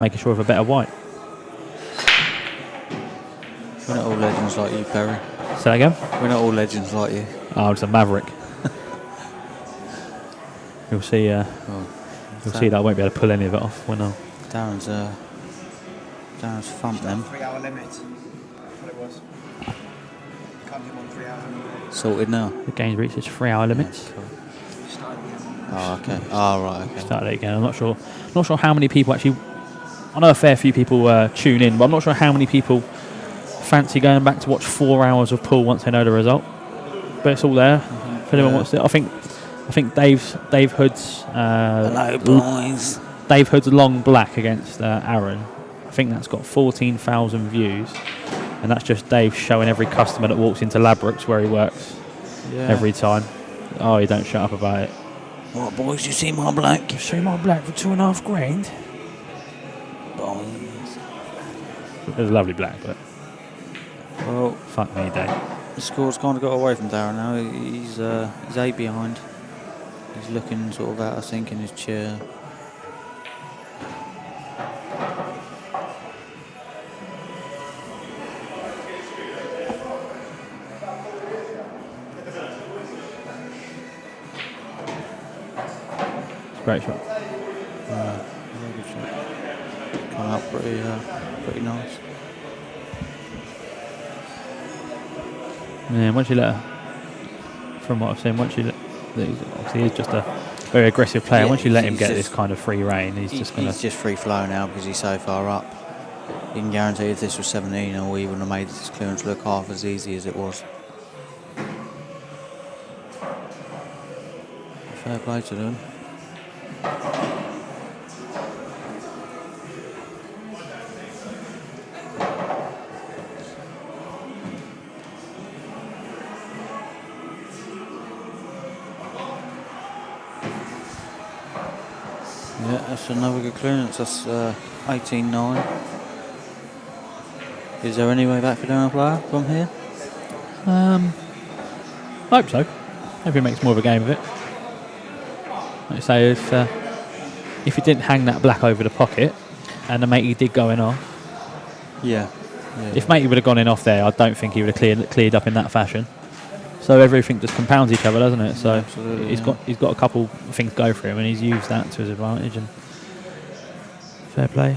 making sure of a better white. We're not all legends like you, Perry. Say that again? We're not all legends like you. Oh, it's a maverick. You'll see. You'll see that I won't be able to pull any of it off when I. Darren's thumped them. 3 hour limit. That's what it was. You can't do more than 3 hours limit. Sorted now. The game's reached its 3 hour limits. Yeah, cool. Oh, okay. Oh, right, okay. Started it again. I'm not sure how many people actually. I know a fair few people tune in, but I'm not sure how many people fancy going back to watch 4 hours of pool once they know the result. But it's all there. If anyone wants it, I think Dave Hood's. Hello, boys. Dave Hood's long black against Aaron. I think that's got 14,000 views, and that's just Dave showing every customer that walks into Labrooks where he works every time. Oh, you don't shut up about it. What, boys? You see my black? You see my black for $2.5 grand? Boys. It was a lovely black, but Well, fuck me, Dave. the score's kind of got away from Darren now. He's 8 behind. He's looking sort of out of sync in his chair. Great shot. Very good shot. Come out pretty nice. Yeah, once you let her, from what I've seen, obviously he's just a very aggressive player. Yeah, once you let him he's get just- this kind of free reign, he's just going He's to. just free flow now because he's so far up. You can guarantee if this was 17 or we wouldn't have made this clearance look half as easy as it was. Fair play to them. Yeah, that's another good clearance. That's 18-9. Is there any way back for down a player from here? I hope so. Hope he makes more of a game of it. Like I say, if he didn't hang that black over the pocket, and the matey did go in off. Yeah. If matey would have gone in off there, I don't think he would have cleared up in that fashion. So everything just compounds each other, doesn't it? So absolutely, he's got a couple things go for him, and he's used that to his advantage. And fair play.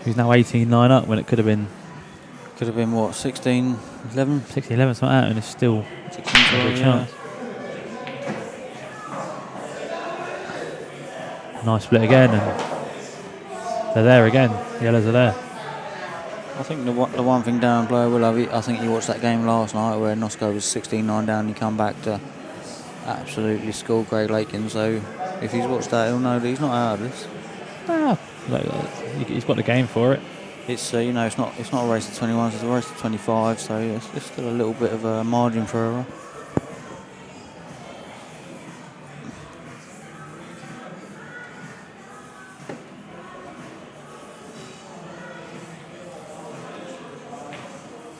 He's now 18-9 up when it could have been what, 16, 11? 16-11, something like that, and it's still 16, a 12, good yeah. chance. Nice split again, and they're there again. The yellows are there. I think the one thing Darren Blair will have, I think he watched that game last night where Nosco was 16-9 down and he come back to absolutely school Craig Lakin. So if he's watched that, he'll know that he's not out of this. He's got the game for it. It's it's not a race to 21, it's a race to 25. So it's still a little bit of a margin for error.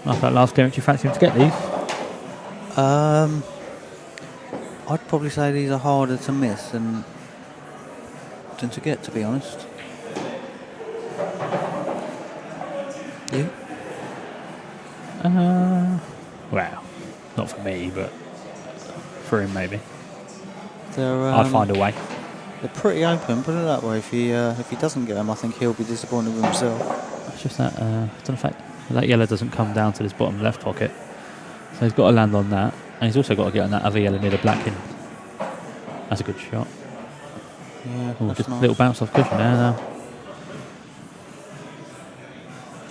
After that last clearance, you fancy him to get these? I'd probably say these are harder to miss than to get, to be honest. You? Well, not for me, but for him maybe. I'd I'd find a way. They're pretty open, put it that way. If he doesn't get them, I think he'll be disappointed with himself. It's just that, the fact that yellow doesn't come down to this bottom left pocket. So he's got to land on that. And he's also got to get on that other yellow near the black in. That's a good shot. Yeah, Ooh, that's just nice. a little bounce off cushion there now.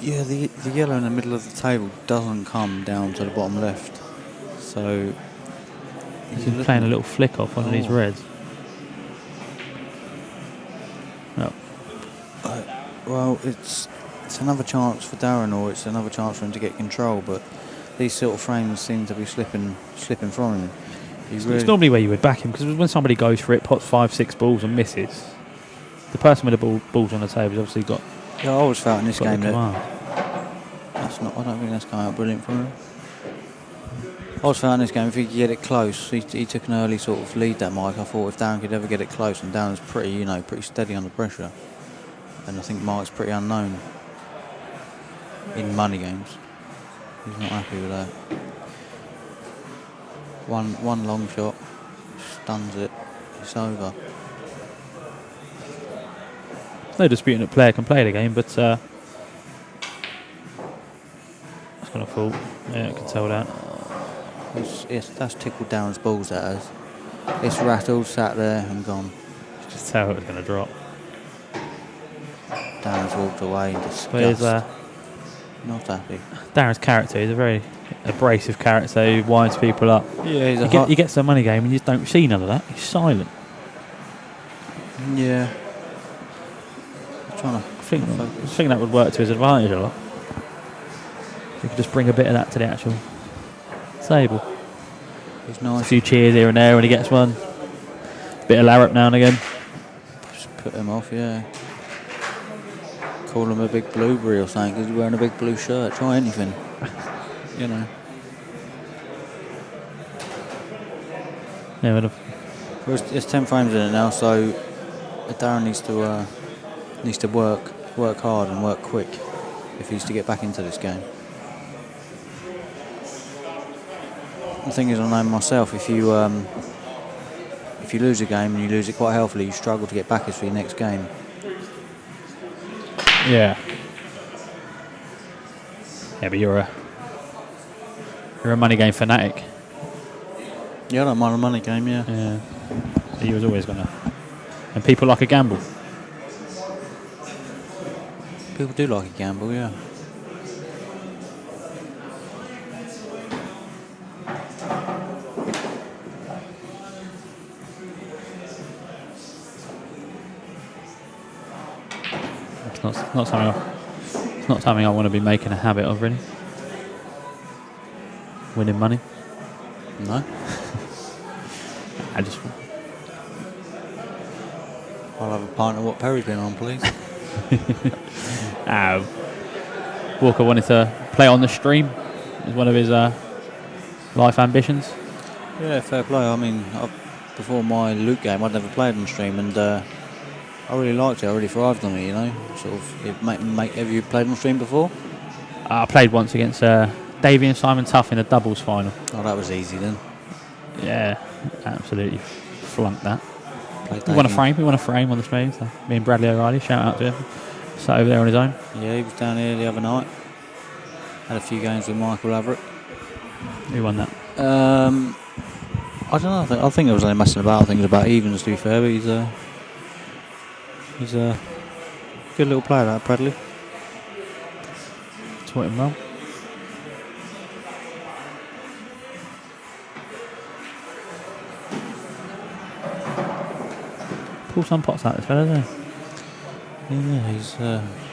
Yeah, the yellow in the middle of the table doesn't come down to the bottom left. So He's playing a little flick off one of these reds. No. Well, it's another chance for Darren, or it's another chance for him to get control. But these sort of frames seem to be slipping from him. It's normally where you would back him, because when somebody goes for it, pots 5-6 balls and misses, the person with the balls on the table has obviously got. Yeah, I always felt in this game that command. I don't think that's come out brilliant from him. I was found in this game, if he could get it close, he took an early sort of lead, that Mike. I thought if Darren could ever get it close, and Darren's pretty steady under pressure. and I think Mark's pretty unknown in money games. He's not happy with that. One long shot, stuns it, it's over. There's no disputing that player can play the game, but it's going to fall. Yeah, I can tell that. That's tickled Darren's balls, that has. It's rattled, sat there and gone. Just tell it was going to drop. Darren's walked away in disgust. But he's, not happy. Darren's character is a very abrasive character who winds people up. Yeah, He gets the money game and you just don't see none of that. He's silent. Yeah. I'm trying to I think that would work to his advantage a lot. If he could just bring a bit of that to the actual table. He's A nice. few cheers here and there when he gets one. Bit of larrup now and again. Just put him off, yeah. Call him a big blueberry or something because he's wearing a big blue shirt. Try anything. You know. Yeah, Well, it's 10 frames in it now, so Darren needs to work hard and work quick if he's to get back into this game. The thing is, I know myself, if you lose a game and you lose it quite healthily, you struggle to get back for your next game. yeah. Yeah, but you're a money game fanatic. Yeah, I don't mind a money game, yeah. Yeah. He was always gonna. And people like a gamble. People do like a gamble, yeah. It's not something I want to be making a habit of, really. Winning money. No? I just. I'll have a pint of what Perry's been on, please. Walker wanted to play on the stream. It's one of his life ambitions. Yeah, fair play. I mean, before my Luke game, I'd never played on stream, and I really liked it. I really thrived on it, you know. Sort of, have you played on stream before? I played once against Davey and Simon Tuff in the doubles final. Oh, that was easy then. Yeah, absolutely flunked that. Played We won a Davey. frame on the stream. So me and Bradley O'Reilly, shout out to him. Sat over there on his own. Yeah, he was down here the other night. Had a few games with Michael Laverick. Who won that? I don't know. I think it was only messing about. I think it was about evens, to be fair. But he's a good little player, that Bradley. Taught him well. Pull some pots out this fella, doesn't he? Yeah, he's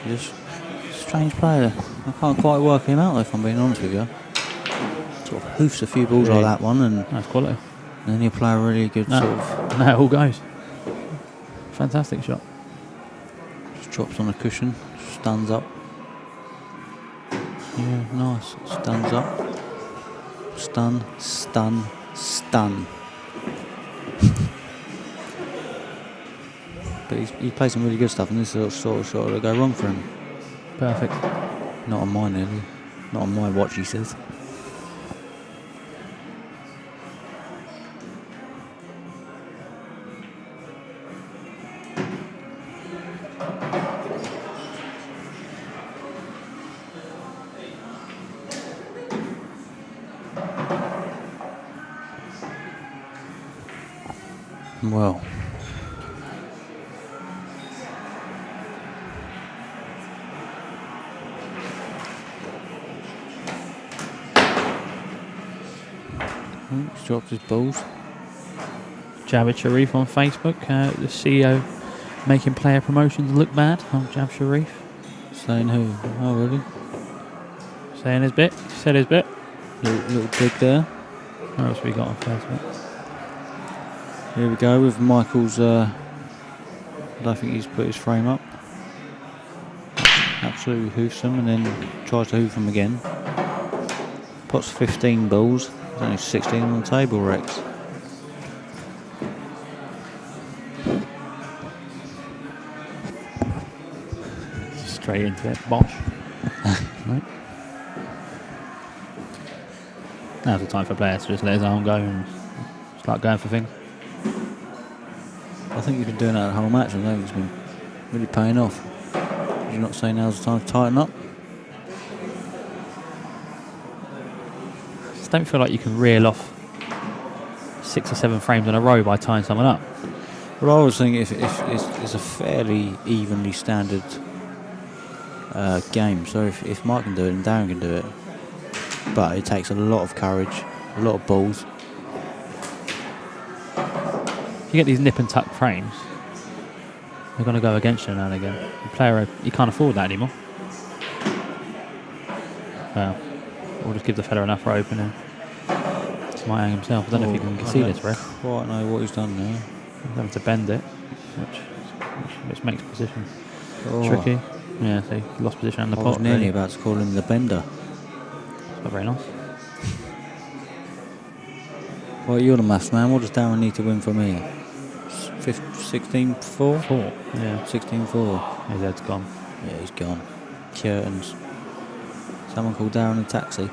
just a strange player. I can't quite work him out, if I'm being honest with you. Sort of hoofs a few balls like that one, and That's quality. then he'll play a really good No. sort of. No, it all goes. Fantastic shot. Just drops on a cushion, stands up. Yeah, nice. Stands up. Stun, stun, stun. But he plays some really good stuff, and this is the sort of shot that'll go wrong for him. Perfect. Not on mine, nearly. Not on my watch, he says. Well. He's dropped his balls. Jabba Sharif on Facebook. The CEO making player promotions look bad. I'm Jab Sharif. Saying who? Oh, really? Saying his bit. Said his bit. Little dig there. What else we got on Facebook? Here we go with Michael's. I don't think he's put his frame up. Absolutely hoofs him and then tries to hoof him again. Pots 15 balls. There's only 16 on the table, Rex. straight into it. Bosh. Right. Now's the time for players to just let his arm go and start going for things. I think you've been doing that the whole match, and I think it's been really paying off. You're not saying now's the time to tighten up? I just don't feel like you can reel off 6 or 7 frames in a row by tying someone up. Well, I was thinking if it's a fairly evenly standard game, so if Mike can do it and Darren can do it, but it takes a lot of courage, a lot of balls. You get these nip and tuck frames, they're going to go against you now and again. The player, you can't afford that anymore. Well, we'll just give the fella enough rope and then he might hang himself. I don't know if you can see this, Ref. Quite know what he's done there. He's having to bend it, which makes position tricky. Yeah, so he lost position on the pot. I was nearly really. about to call him the bender. It's not very nice. Well, you're the maths man. What does Darren need to win from here? 16-4? 4, yeah. 16-4. His head's gone. Yeah, he's gone. Curtains. Someone called Darren a taxi.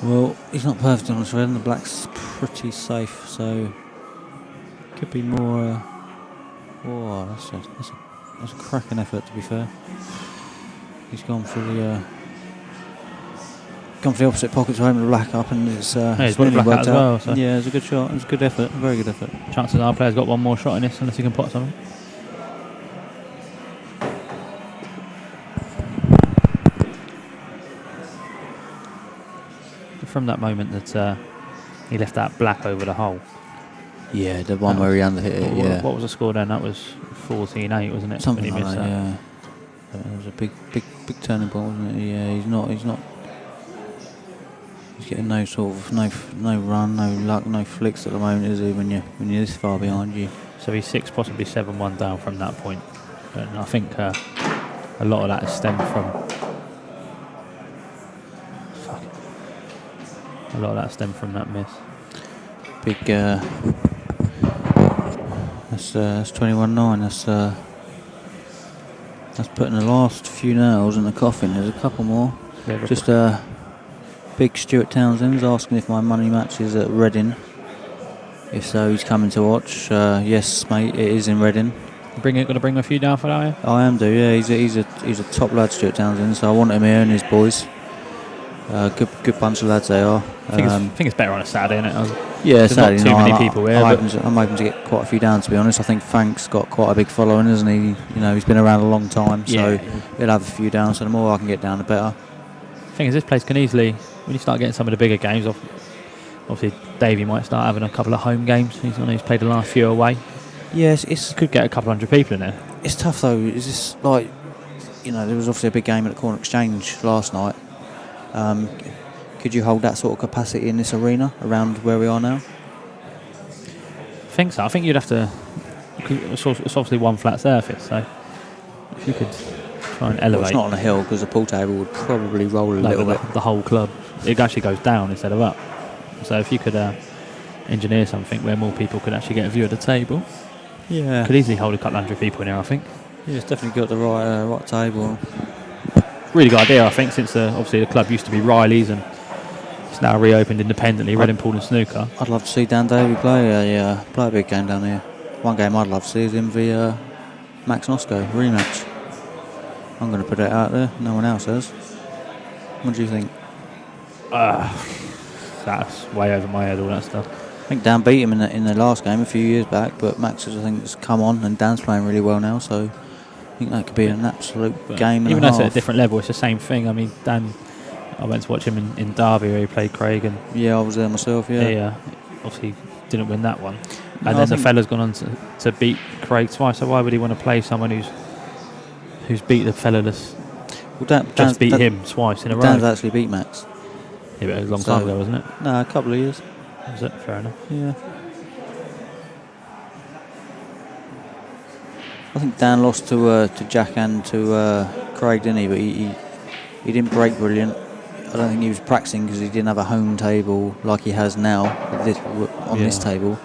Well, he's not perfect on this red, and the black's pretty safe, so could be more. Whoa, that's a cracking effort, to be fair. He's gone for the opposite pocket to open the black up, and it's he's put the black out as well. So. Yeah, it's a good shot. It's a good effort. Very good effort. Chances are our player's got one more shot in this, unless he can pot something. From that moment that he left that black over the hole. Yeah, the one where he underhit it. Yeah. What was the score then? That was 14-8, wasn't it? Something when he like missed that. that. Yeah. It was a big turning point, wasn't it? Yeah. He's not. He's getting no sort of no run, no luck, no flicks at the moment, is he? When you're this far behind you. So he's 6, possibly 7-1 down from that point. And I think a lot of that is stemmed from. A lot of that stemmed from that miss. Big. That's 21-9. That's putting the last few nails in the coffin. There's a couple more. Yeah, just big Stuart Townsend's asking if my money matches at Reading. If so, he's coming to watch. Yes, mate, it is in Reading. Going to bring a few down for that, yeah? I am do. Yeah, he's a top lad, Stuart Townsend. So I want him here and his boys. Good bunch of lads they are. I think it's better on a Saturday, isn't it? Yeah, Saturday not too night. many people here. I'm hoping to get quite a few down, to be honest. I think Frank's got quite a big following, hasn't he? You know, he's been around a long time, so he'll have a few down. So the more I can get down, the better. The thing is, this place can easily, when you start getting some of the bigger games, obviously Davey might start having a couple of home games. He's played the last few away. Yes, it could get a couple hundred people in there. It's tough though. Is this like, you know, there was obviously a big game at the Corner Exchange last night. Could you hold that sort of capacity in this arena around where we are now? I think so. I think you'd have to. It's obviously one flat surface, so if you could try and elevate. Well, it's not on a hill because the pool table would probably roll a little bit. The whole club, it actually goes down instead of up. So if you could engineer something where more people could actually get a view of the table, could easily hold a couple hundred people in here. I think. Yeah, it's definitely got the right table. Really good idea, I think, since obviously the club used to be Riley's and it's now reopened independently, Reading Pool and Snooker. I'd love to see Dan Davey play a big game down here. One game I'd love to see is him v Max Nosco rematch. I'm going to put it out there. No one else has. What do you think? That's way over my head, all that stuff. I think Dan beat him in the last game a few years back, but Max I think has come on and Dan's playing really well now, so I think that could be an absolute game. Even though it's at a different level, it's the same thing. I mean, Dan, I went to watch him in Derby where he played Craig, and I was there myself. He obviously didn't win that one, and there's a fella's gone on to beat Craig twice. So why would he want to play someone who's beat the fella that's just beat him twice in a row? Dan's actually beat Max. Yeah, but it was a long time ago, wasn't it? No, a couple of years. Was it? Fair enough. Yeah. I think Dan lost to Jack and to Craig, didn't he? But he didn't break brilliant. I don't think he was practicing because he didn't have a home table like he has now on this table.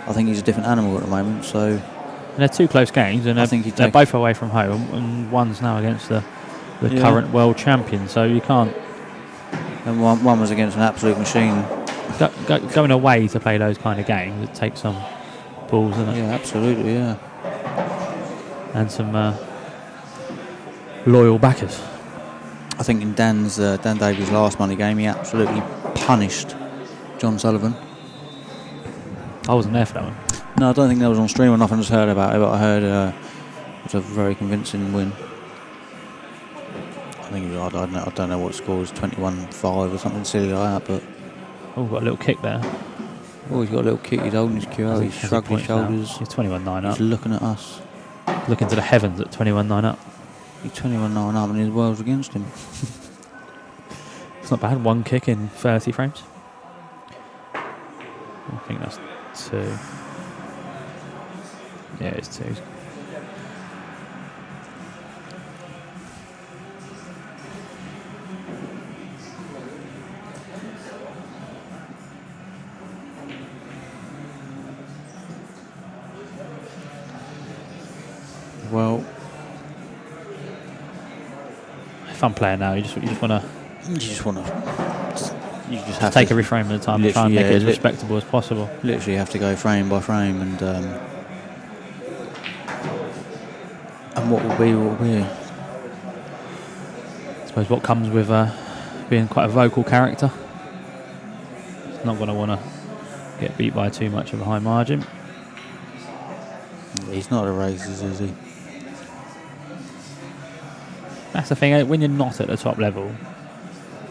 I think he's a different animal at the moment. So and they're 2 close games, and they're both away from home, and one's now against the current world champion. So you can't. And one was against an absolute machine. Going away to play those kind of games, it takes some balls, doesn't it? Yeah, absolutely, yeah. And some loyal backers. I think in Dan Davies' last money game, he absolutely punished John Sullivan. I wasn't there for that one. No, I don't think that was on stream or nothing. I just heard about it, but I heard it was a very convincing win. I think I don't know what score was, 21-5 or something silly like that, but... Oh, got a little kick there. Oh, he's got a little kick. He's holding his cue out. He's shrugged his shoulders. He's 21-9 up. He's looking at us. Looking to the heavens at 21-9 up. He's 21-9 up and his world's against him. It's not bad. 1 kick in 30 frames. I think that's 2. Yeah, it's 2. Well, fun player now. You just want to. You just have take to every frame at a time and try and make it as respectable as possible. Literally, have to go frame by frame, and what will be, what will be. I suppose what comes with being quite a vocal character. He's not going to want to get beat by too much of a high margin. He's not a racist, is he? That's the thing. When you're not at the top level,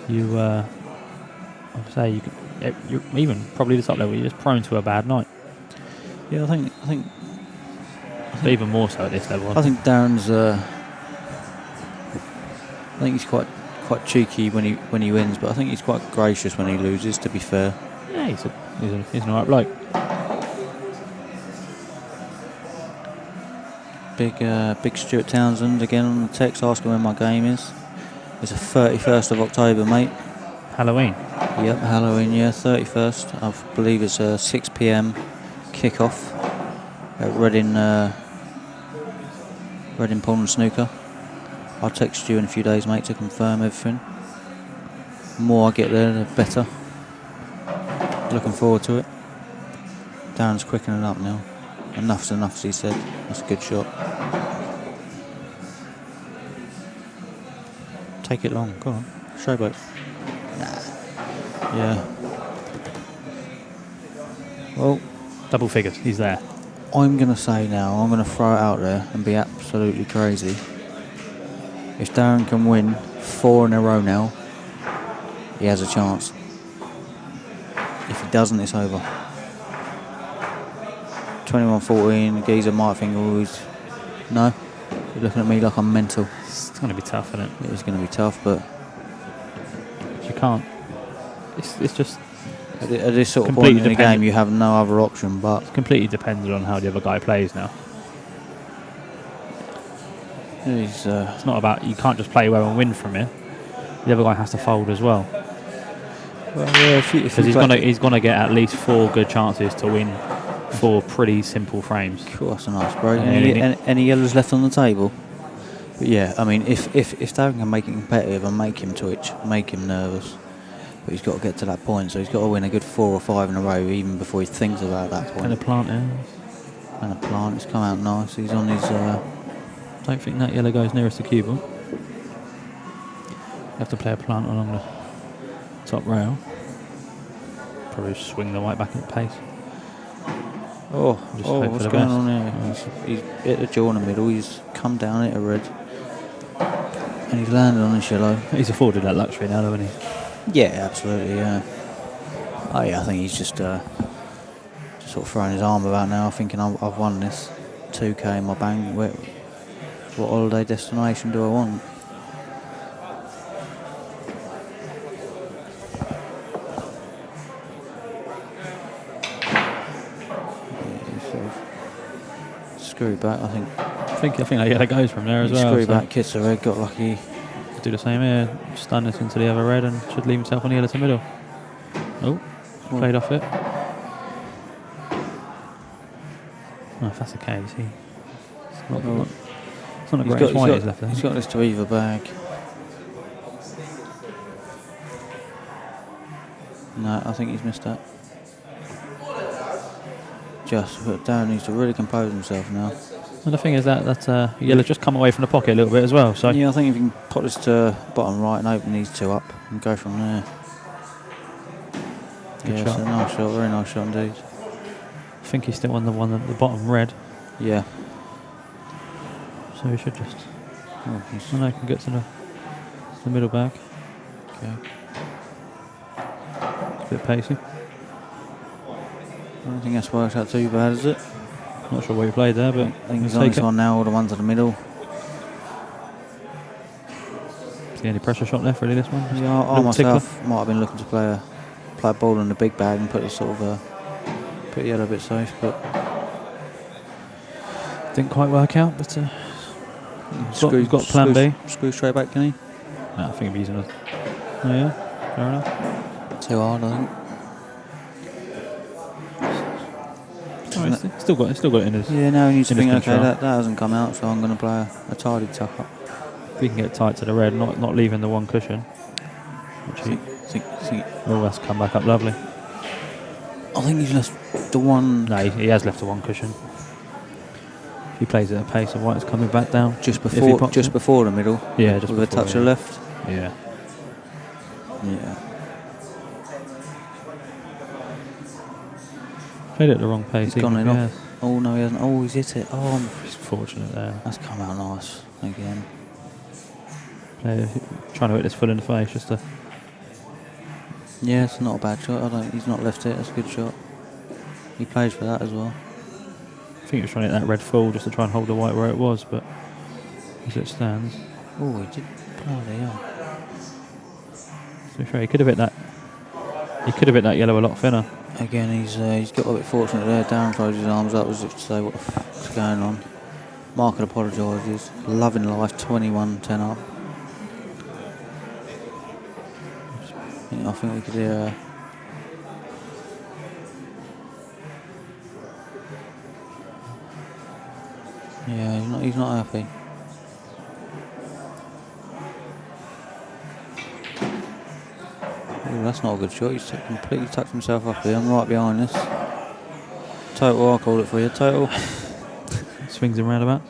you're even probably the top level. You're just prone to a bad night. Yeah, I think but even more so at this level. I think Darren's. I think he's quite cheeky when he wins, but I think he's quite gracious when he loses. To be fair. Yeah, he's an alright bloke. Big Stuart Townsend again on the text asking when my game is. It's the 31st of October, mate. Halloween. Yep, Halloween, yeah, 31st. I believe it's a 6 p.m. kick-off at Reading Pool and Snooker. I'll text you in a few days, mate, to confirm everything. The more I get there, the better. Looking forward to it. Darren's quickening up now. Enough's enough, as he said. That's a good shot. Take it long. Go on. Showboat. Nah. Yeah. Well, double figures. He's there. I'm going to say now, I'm going to throw it out there and be absolutely crazy. If Darren can win 4 in a row now, he has a chance. If he doesn't, it's over. 21-14, Geezer might think, oh, no, you're looking at me like I'm mental. It's going to be tough, isn't it? It is going to be tough, but you can't. It's just at this sort of point in the game, you have no other option. But it's completely dependent on how the other guy plays now. It's not about, you can't just play well and win from here. The other guy has to fold as well. Well, yeah, because he's gonna get at least 4 good chances to win 4 pretty simple frames. Cool, that's a nice break. Any yellows left on the table? But yeah, I mean, if Darren can make it competitive and make him twitch, make him nervous, but he's got to get to that point. So he's got to win a good 4 or 5 in a row, even before he thinks about that point. And a plant, yeah. And a plant. It's come out nice. He's on his. Don't think that yellow goes nearest the cue ball. You have to play a plant along the top rail. Probably swing the white back at pace. What's going on here? He's hit the jaw in the middle. He's come down, hit a red, and he's landed on this yellow. He's afforded that luxury now, hasn't he? Yeah, absolutely. Yeah. Oh yeah, I think he's just sort of throwing his arm about now, thinking I've won this 2K in my bank. What holiday destination do I want? Screw back, I think. I think that yellow goes from there as well. Screw back, kids are red, got lucky. Could do the same here. Stun this into the other red and should leave himself on the yellow to middle. Oh, played off it. Oh, if that's the case, it's not a great white he's left there. He's got this to either bag. No, I think he's missed that. But Dan needs to really compose himself now. And the thing is that yellow just come away from the pocket a little bit as well. So yeah, I think if you can put this to bottom right and open these two up and go from there. Good yeah, shot. It's a nice shot, very nice shot indeed. I think he's still on the one at the bottom red. Yeah. So he should just. Oh, I know he can get to the middle bag. okay. It's a bit pacey. I don't think that's worked out too bad, is it? Not sure what he played there, but I think he's we'll on take this it. one now, all the ones in the middle. Is there any pressure shot left really this one? Yeah, I Little myself might have been looking to play a ball in the big bag and put it sort of put yellow a bit safe, but didn't quite work out. But he's got plan B. Screw straight back, can he? No, I think he'll be using it. Oh yeah, fair enough. Too hard, I think. Oh, he's still got it in his. Yeah, now he needs to in his think, okay, control. that hasn't come out, so I'm going to play a tidy tuck up. If he can get tight to the red, not leaving the one cushion. Which he, oh, that's come back up lovely. I think he's left the one. No, he has left the one cushion. If he plays at a pace, of white is coming back down Just before the middle. Yeah, just with a before, touch yeah. of left. Yeah. Yeah. Played it at the wrong pace. He's gone even in if off. he has. Oh no, he hasn't. Oh, he's hit it. Oh, It's fortunate there. that's come out nice again. Player trying to hit this full in the face just to. Yeah, it's not a bad shot. He's not left it. That's a good shot. He plays for that as well. I think he was trying to hit that red full just to try and hold the white where it was, but as it stands. Oh, he did. Bloody hell. To be fair, he could have hit that. He could have hit that yellow a lot thinner. Again, he's got a bit fortunate there. Darren throws his arms up as if to say what the fuck's going on. Market apologises. Loving life, 21-10 up. I think we could hear. Yeah, he's not happy. Ooh, that's not a good shot. He's completely tucked himself up here. I'm right behind this. Total, I'll call it for you. Total. Swings and roundabouts.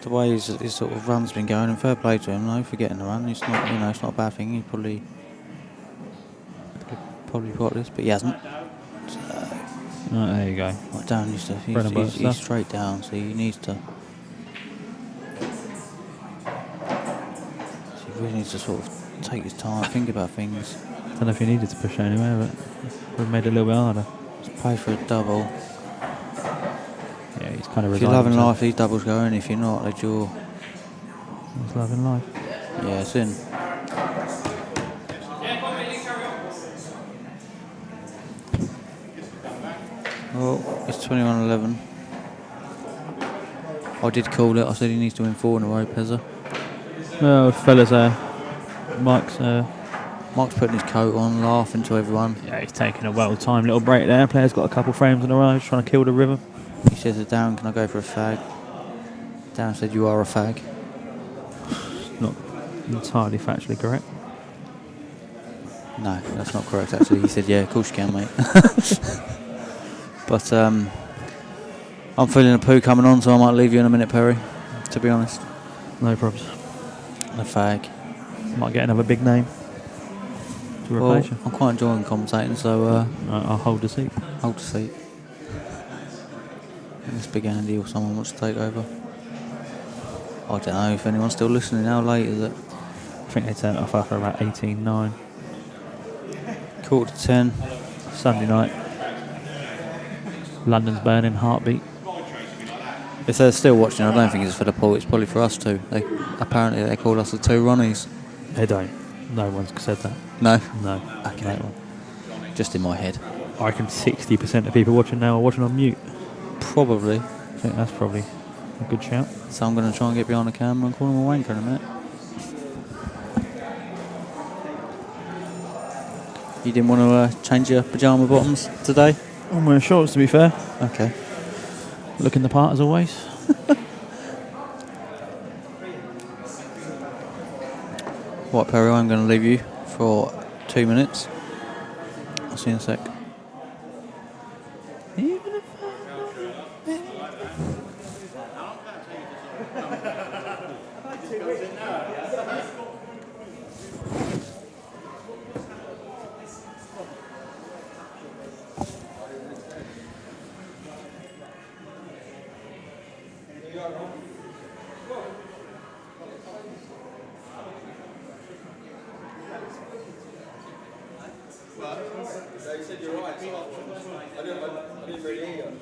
The way his sort of run's been going, and fair play to him, though, for getting the run. It's not, it's not a bad thing. He probably got this, but he hasn't. So, Oh, there you go. like down, he's straight down, so he needs to. So he really needs to sort of take his time, think about things. I don't know if he needed to push anywhere, but it would have made it a little bit harder. Just play for a double. Yeah, he's kind of If you're resigned loving himself. life, these doubles go in. If you're not, they draw. He's loving life. Yeah, it's in. Well, it's 21-11. I did call it. I said he needs to win 4 in a row, Pezza. Well, fellas, Mike's Putting his coat on, laughing to everyone. yeah, he's taking a well-timed little break there. Player's got a couple frames in a row, trying to kill the rhythm. He says to Darren, can I go for a fag? Darren said, you are a fag. Not entirely factually correct. No, that's not correct, actually. He said, yeah, of course you can, mate. But I'm feeling a poo coming on, so I might leave you in a minute, Perry, to be honest. No problems. A fag. Might get another big name to Well, replace you. I'm quite enjoying commentating, so I'll hold the seat. hold the seat. This big Andy or someone wants to take over. I don't know if anyone's still listening. How late is it? I think they turned it off after about 18-9. 9:45. Sunday night. London's burning, heartbeat. If they're still watching, I don't think it's for the pool. It's probably for us too. Apparently they call us the two Ronnies. They don't. No one's said that. No? No. Okay. No. Just in my head. I reckon 60% of people watching now are watching on mute. Probably. think that's probably a good shout. So I'm going to try and get behind the camera and call him a wanker in a minute. You didn't want to change your pyjama bottoms today? I'm wearing shorts, to be fair. Okay. Looking the part as always. Right, Perry, I'm going to leave you for 2 minutes. I'll see you in a sec. They said you're right. I didn't really hear you.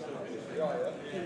You're right, yeah?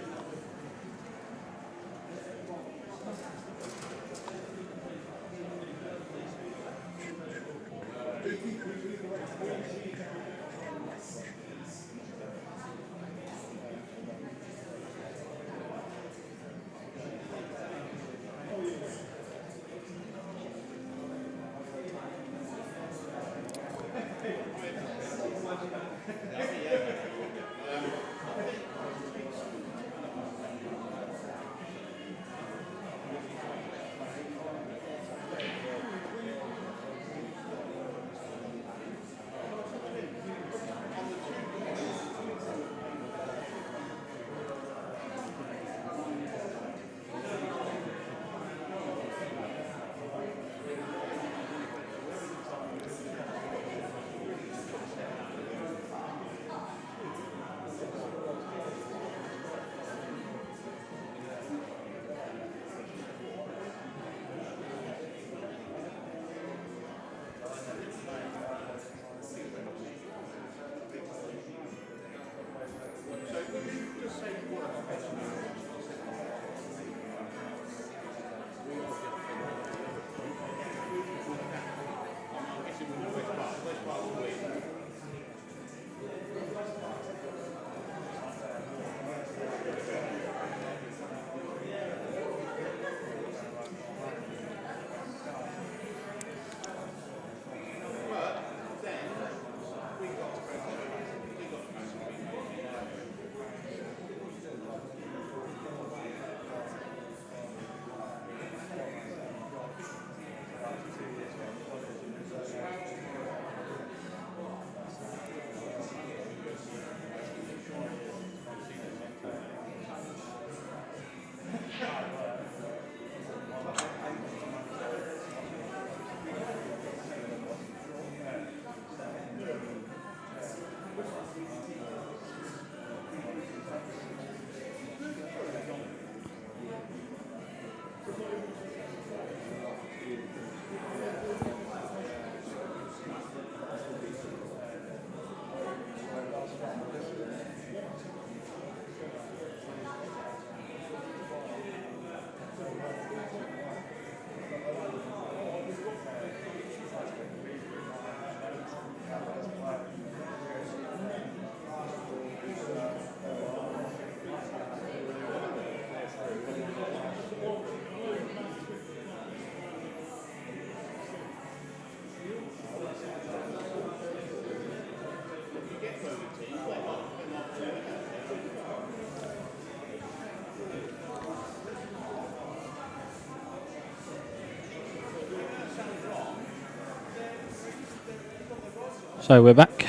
So we're back.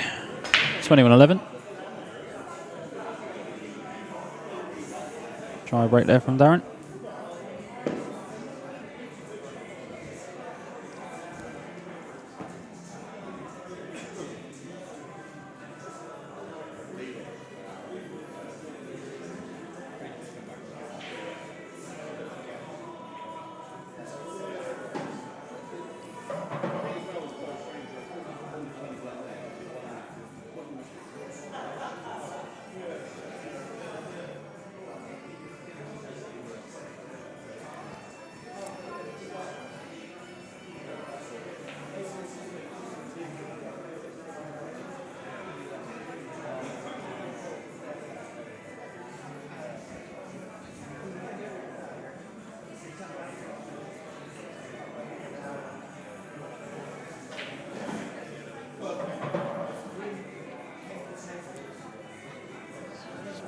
21-11. Try a break there from Darren.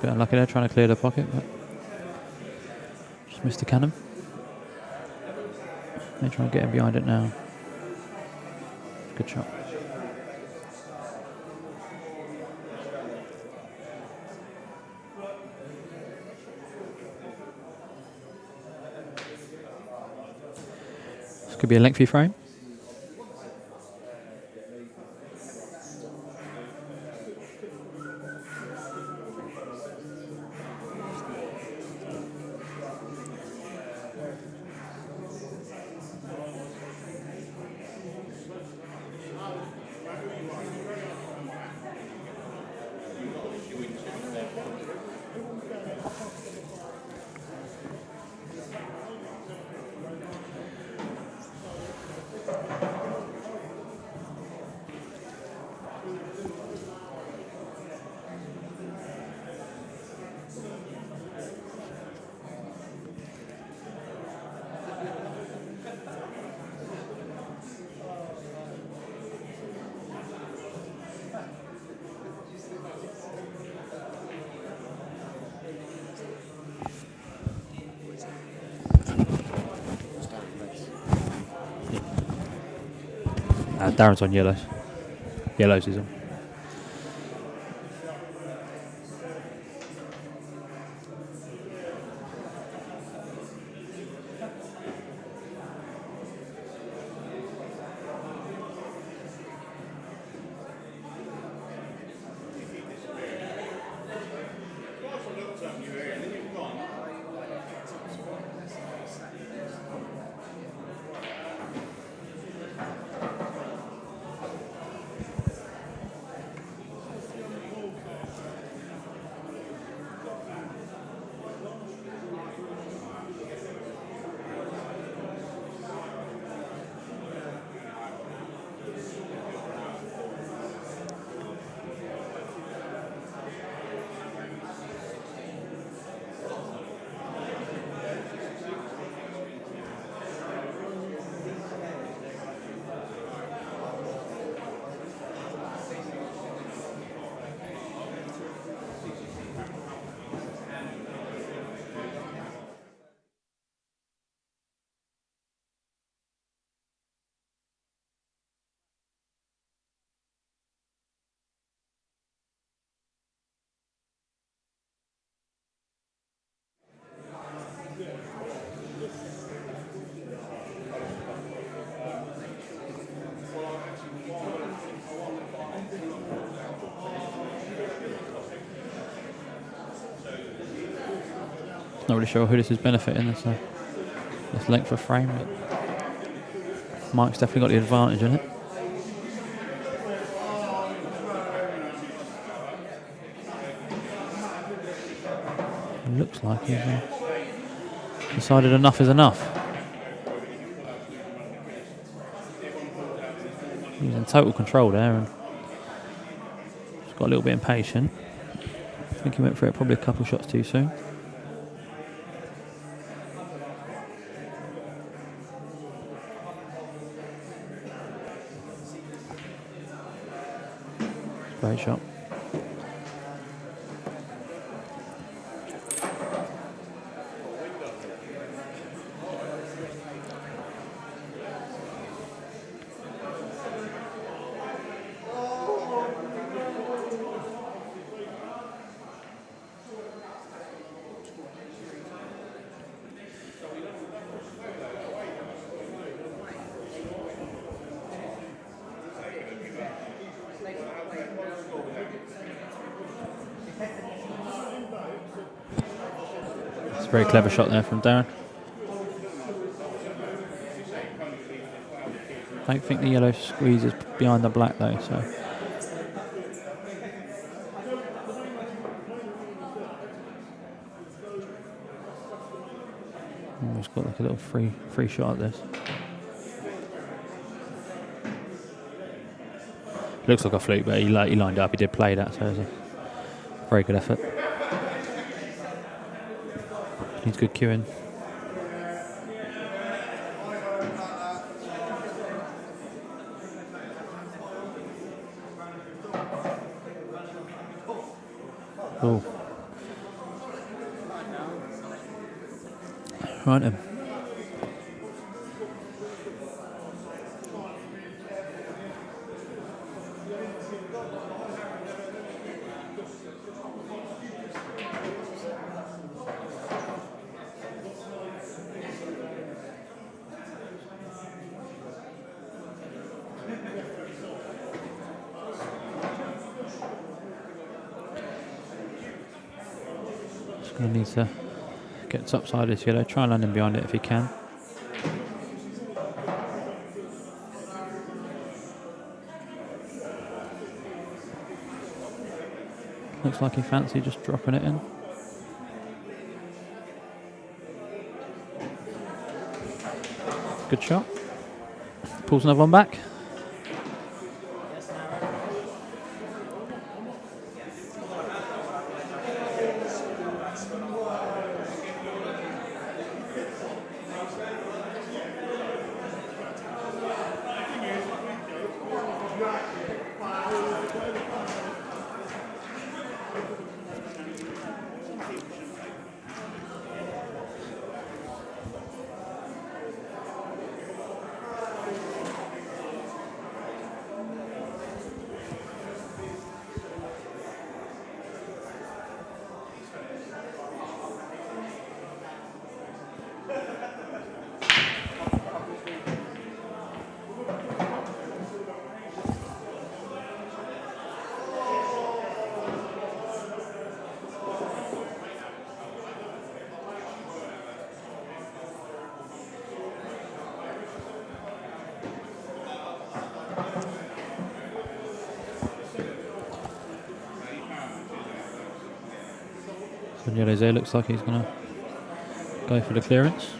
Bit unlucky there, trying to clear the pocket, but just missed the cannon. They're trying to get him behind it now. Good shot. This could be a lengthy frame. Darren's on yellows. Yellows is on. Not really sure who this is benefiting, this length of frame, but Mike's definitely got the advantage in it. It looks like he's decided enough is enough. He's in total control there and just got a little bit impatient. I think he went for it probably a couple shots too soon. Great shot. It's a very clever shot there from Darren. I don't think the yellow squeezes behind the black though, so. Almost got like a little free shot at this. Looks like a fluke, but he lined up. He did play that, so it was a very good effort. Needs good cueing. Oh, Right then. Just going to need to get top side of this yellow. Try and land him behind it if he can. Looks like he fancied just dropping it in. Good shot. Pulls another one back. So Yellow's there, looks like he's going to go for the clearance.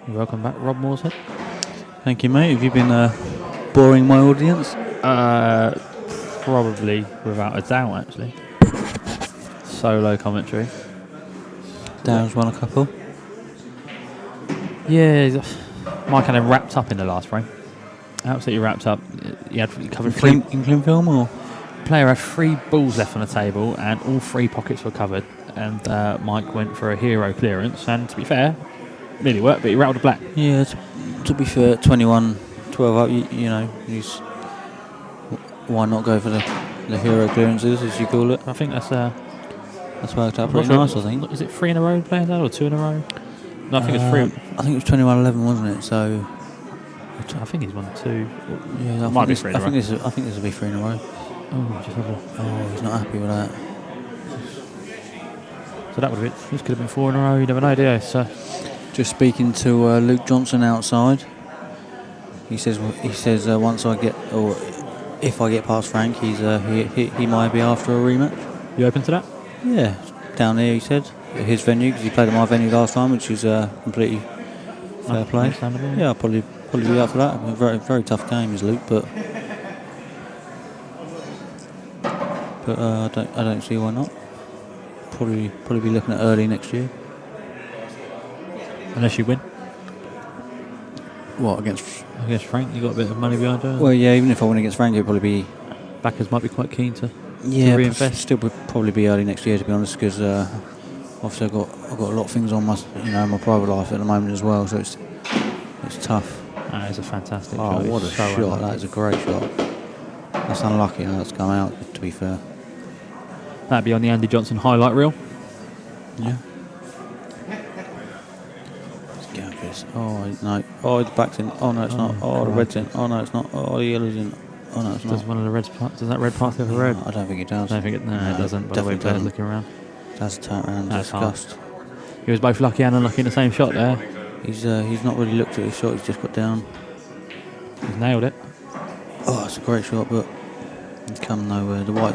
Welcome back, Rob Moorshead. Thank you, mate. Have you been boring my audience? Probably, without a doubt, actually. Solo commentary. Darren's won a couple. Yeah, Mike had him wrapped up in the last frame. Absolutely wrapped up. He covered In clean film or? Player had 3 balls left on the table, and all 3 pockets were covered. And Mike went for a hero clearance, and to be fair, nearly worked, but he rattled a black. Yeah, to be fair, 21, 12 up, you know, why not go for the hero clearances, as you call it? I think that's worked out pretty nice, I think. Is it 3 in a row players had, or 2 in a row? No, I think it's 3. I think it was 21-11, wasn't it? So I think he's won 2. Yeah, might be 3 in a row. I think this will be 3 in a row. Oh, just have a... Oh, he's not happy with that. So that would have been... This could have been 4 in a row. You never know, do you? So just speaking to Luke Johnson outside. He says once I get, or if I get past Frank, he might be after a rematch. You open to that? Yeah, down here, he said, at his venue, because he played at my venue last time, which is completely fair play. Yeah, I'll probably be up for that. A very, very tough game is Luke, but I don't see why not. Probably be looking at early next year. Unless you win. What, against Frank? You got a bit of money behind you? Well, yeah, even if I win against Frank, it'd probably be... Backers might be quite keen to reinvest. Still would probably be early next year, to be honest, because obviously I've got a lot of things on my private life at the moment as well, so it's tough. That is a fantastic shot. Oh, what a shot! Unlucky. That is a great shot. That's unlucky how it's come out, to be fair. That'd be on the Andy Johnson highlight reel. Yeah. Let's get out of this. Oh no! Oh, the back's in. Oh no, it's not. Oh, the red's in. Oh no, it's not. Oh, the yellow's in. Oh no, it's not. Does one of the reds? Does that red part have a red? I don't think it does. I don't think it. No, it doesn't. By the way, players looking around. That's a turn around. Disgust. He was both lucky and unlucky in the same shot there. He's not really looked at his shot. He's just got down. He's nailed it. Oh, it's a great shot, but it's come nowhere. The white.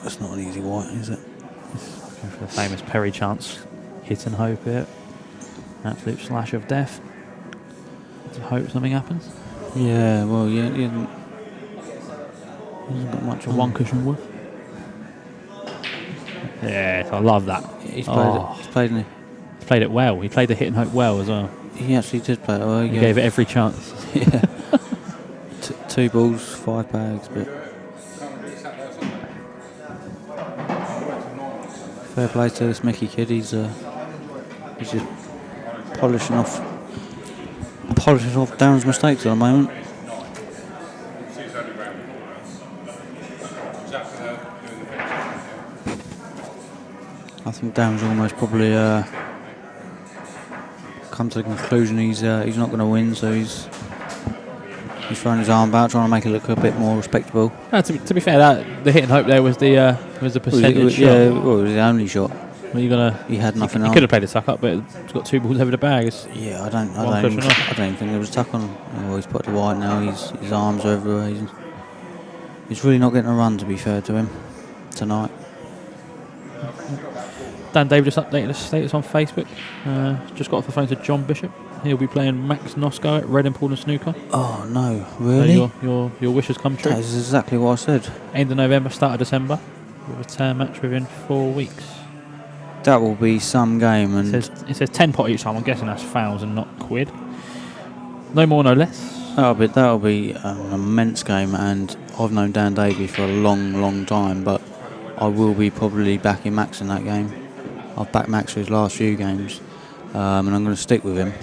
That's not an easy white, is it? For the famous Perry chance, hit and hope it. Absolute slash of death. To hope something happens. Yeah, well, yeah, he hasn't got much on. One cushion worth. Yes, I love that. He's played it. He's played it. He's played it well. He played the hit and hope well as well. He actually did play it well. He gave it every chance. Yeah. 2 balls, 5 bags, but fair play to this Mickey kid. He's just polishing off Darren's mistakes at the moment. I think Darren's almost probably come to the conclusion he's not going to win, so he's throwing his arm about, trying to make it look a bit more respectable. To be fair, that the hit and hope there was the percentage shot. Yeah, well, it was the only shot. Well, he had nothing He on. could have played a tuck up, but he's got 2 balls over the bag. Yeah, I don't even think there was a tuck on. Well, he's put the white now. His arms are everywhere. He's really not getting a run, to be fair to him, tonight. Dan Dave just updated his status on Facebook. Just got off the phone to John Bishop. He'll be playing Max Nosko at Red and Pool and Snooker. Oh no, really? So your wishes come true. That is exactly what I said. End of November, start of December. With a return match within 4 weeks. That will be some game, and It says 10 pot each time. I'm guessing that's fouls and not quid. No more, no less. that'll be an immense game. And I've known Dan Davey for a long time, but I will be probably backing Max in that game. I've backed Max for his last few games, and I'm going to stick with him.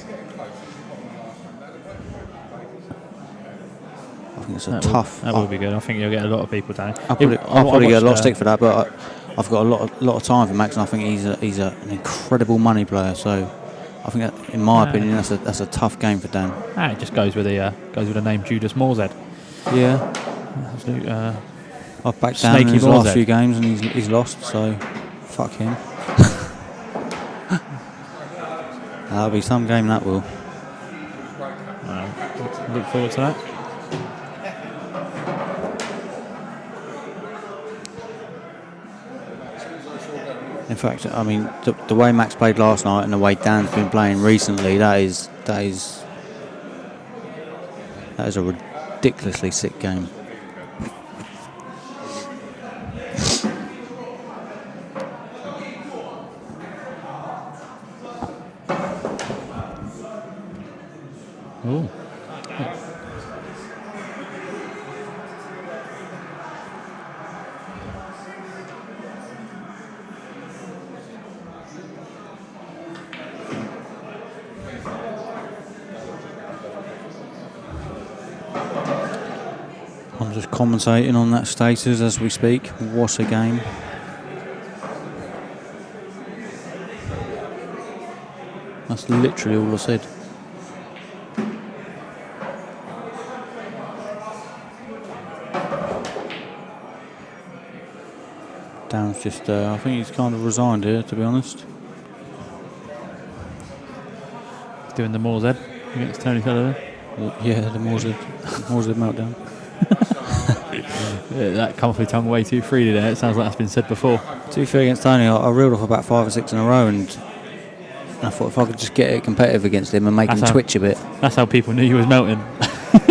I think it's tough. That will be good. I think you'll get a lot of people down. I'll probably get a lot of stick for that, but I've got a lot of time for Max, and I think he's an incredible money player. So I think that, in my opinion, that's a tough game for Dan. It just goes with the name Judas Morshead. Yeah. Absolute, I've backed Dan in his last few games, and he's lost. So fuck him. That'll be some game, that will. Look forward to that. In fact, I mean, the way Max played last night and the way Dan's been playing recently, that is a ridiculously sick game. Ooh. I'm just commentating on that status as we speak. What a game. That's literally all I said. Dan's just, I think he's kind of resigned here, to be honest. Doing the Morshead against Tony Sullivan. Yeah, the Morshead meltdown. Yeah, that come off my tongue way too freely there. It sounds like that's been said before. To be fair, against Tony, I reeled off about 5 or 6 in a row, and I thought if I could just get it competitive against him and make him twitch a bit. That's how people knew you was melting.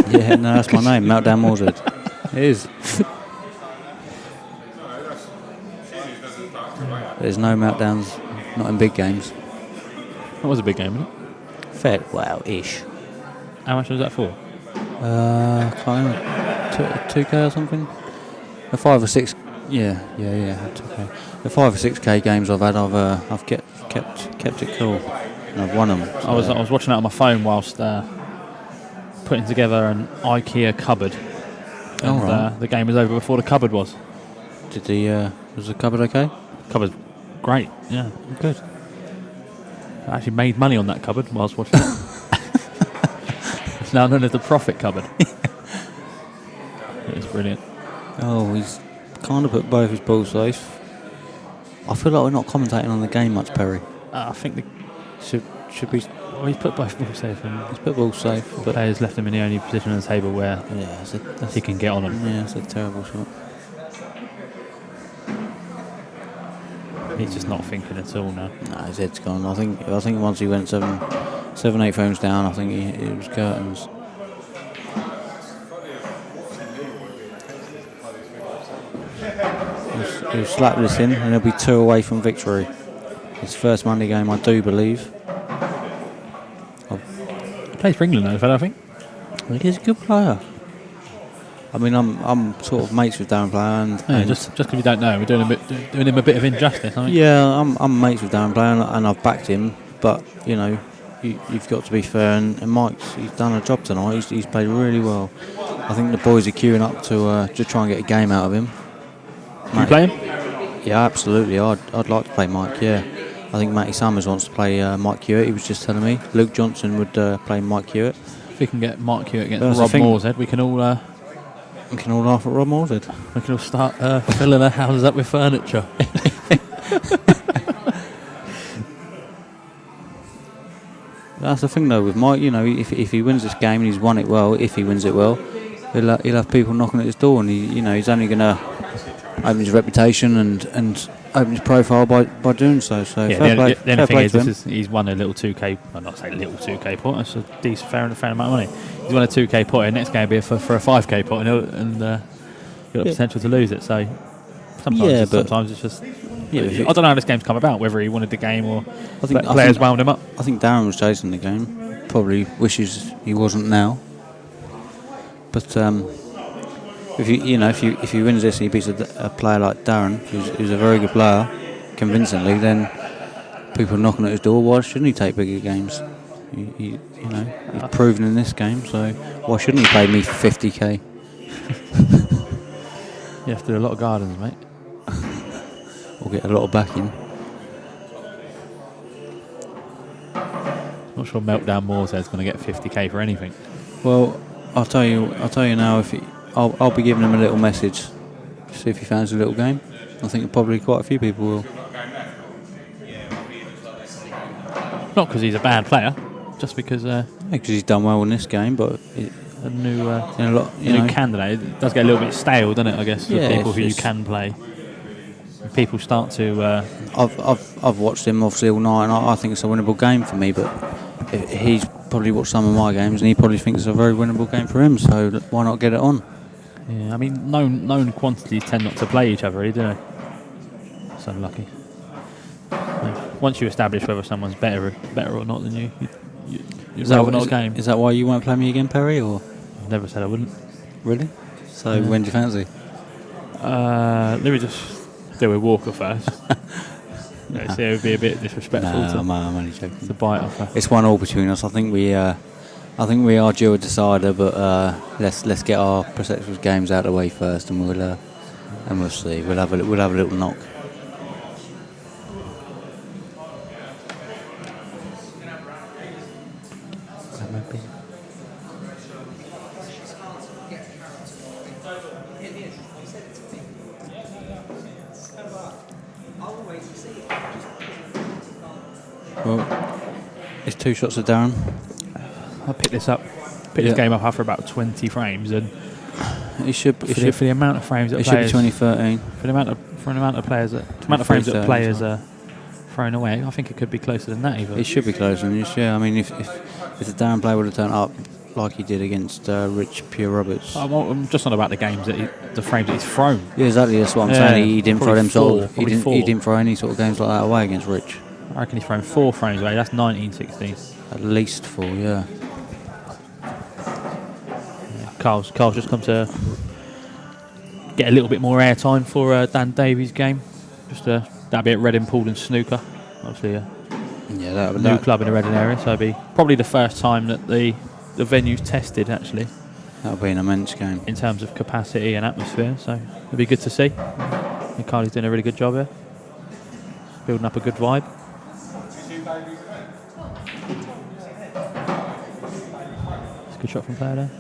Yeah, no, that's my name, Meltdown Morshead. It is. There's no meltdowns, not in big games. That was a big game, wasn't it? Fair, well-ish. How much was that for? Can't remember. 2K or something? The 5 or 6, yeah, 2K. The 5 or 6K games I've had, I've kept it cool, and I've won them. So. I was watching that on my phone whilst putting together an IKEA cupboard, and the game was over before the cupboard was. Was the cupboard okay? Cupboard, great, yeah, good. I actually made money on that cupboard whilst watching it. It's now known as the profit cupboard. It was brilliant. Oh, he's kind of put both his balls safe. I feel like we're not commentating on the game much, Perry. I think should be. Well, he's put both balls safe, and He's put balls safe. the But players left him in the only position on the table where yeah, he can get on them. yeah, it's a terrible shot. He's just not thinking at all now. No, his head's gone. I think once he went 7-8 frames down, I think it was curtains. He'll slap this in, and he'll be 2 away from victory. His first Monday game, I do believe. He plays for England, though, fella, I think. He's a good player. I mean, I'm sort of mates with Darren Player, and just because you don't know, we're doing him a bit of injustice, aren't we? yeah, I'm mates with Darren Player, and I've backed him. But you know, you've got to be fair. And he's done a job tonight. He's played really well. I think the boys are queuing up to try and get a game out of him. Do you play him? Yeah, absolutely. I'd like to play Mike. Yeah, I think Matty Summers wants to play Mike Hewitt. He was just telling me Luke Johnson would play Mike Hewitt. If we can get Mark Hewitt against That's Rob the thing. Morshead, we can all laugh at Rob Morshead. we can all start filling our houses up with furniture. That's the thing though with Mike. You know, if he wins this game and he's won it well, if he wins it well, he'll have people knocking at his door, and he's only going to open his reputation and open his profile by doing so. So Yeah, fair the only play thing to him. is he's won a little 2K. Well, not say little 2K pot. That's a decent, fair amount of money. He's won a 2K pot. And next game will be for a 5K pot, and got the potential to lose it. So sometimes it's just. Yeah, I don't know how this game's come about. Whether he wanted the game or I think players wound him up. I think Darren was chasing the game. Probably wishes he wasn't now. But if he wins this and he beats a player like Darren, who's a very good player, convincingly, then people knocking at his door. Why shouldn't he take bigger games? He's proven in this game, so why shouldn't he pay me 50k? You have to do a lot of gardens, mate. Or get a lot of backing. Not sure Meltdown Moorshead's going to get 50k for anything. Well, I'll tell you now. I'll be giving him a little message. See if he fancies a little game. I think probably quite a few people will. Not because he's a bad player, just because Because he's done well in this game, but a new new candidate it does get a little bit stale, doesn't it? I guess for Yeah, people who you it's- can play. People start to. I've watched him obviously all night, and I think it's a winnable game for me. But he's probably watched some of my games, and he probably thinks it's a very winnable game for him. So why not get it on? Yeah, I mean, known quantities tend not to play each other, really, do they? So lucky. Once you establish whether someone's better or not than you rather not a game. Is that why you won't play me again, Perry? Or I never said I wouldn't. really? So when do you fancy? Let me just deal with Walker first. So it would be a bit disrespectful I'm only joking. to bite off her. It's 1-1 between us. I think we are due a decider, but let's get our prospective games out of the way first, and we'll see. We'll have a little knock. Well, it's 2 shots of Darren. I picked this game up after about 20 frames, and It should for the amount of frames that be 2013. for the amount of frames that players are thrown away, I think it could be closer than that even. It should be closer than this, yeah. I mean, if the Darren player would have turned up like he did against Rich Pure Roberts. I'm just on about the games the frames that he's thrown. Yeah, exactly. That's what I'm Yeah, saying. He didn't throw them probably sort. four, He probably didn't throw any sort of games like that away against Rich. I reckon he's thrown 4 frames away. That's 1916. At least 4, yeah. Carl's just come to get a little bit more airtime for Dan Davies' game. Just that'd be at Reading Pool and Snooker. Obviously a Yeah, new club in the Reading area, so it'd be probably the first time that the venue's tested actually that'll be an immense game. in terms of capacity and atmosphere. So it'd be good to see. And Carly's doing a really good job here, building up a good vibe. It's a good shot from player there.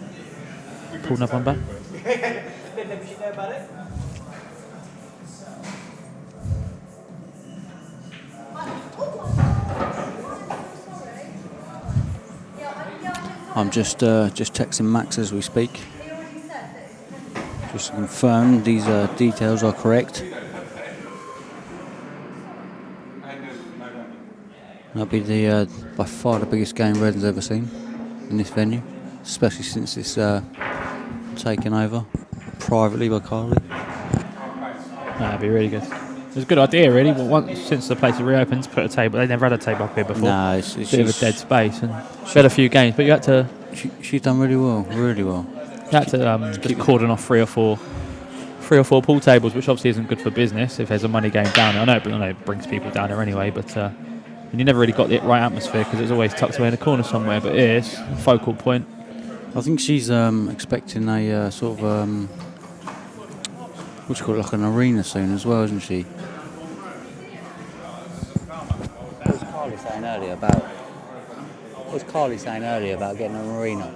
Pulling up on back. I'm just texting Max as we speak, just to confirm these details are correct. That'll be the by far the biggest game Redden's ever seen in this venue, especially since it's taken over privately by Carly. That'd be really good. It's a good idea, really. But once since the place has reopened, to put a table. They never had a table up here before. No, it's bit of a dead space, and she had a few games, but you had to. She's done really well, really well. You had to just cordon off three or four pool tables, which obviously isn't good for business if there's a money game down there. I know it brings people down there anyway, but and you never really got the right atmosphere because it's always tucked away in a corner somewhere. But here's a focal point. I think she's expecting a sort of what do you call it, like an arena soon as well, isn't she? What was Carly saying earlier about getting an arena?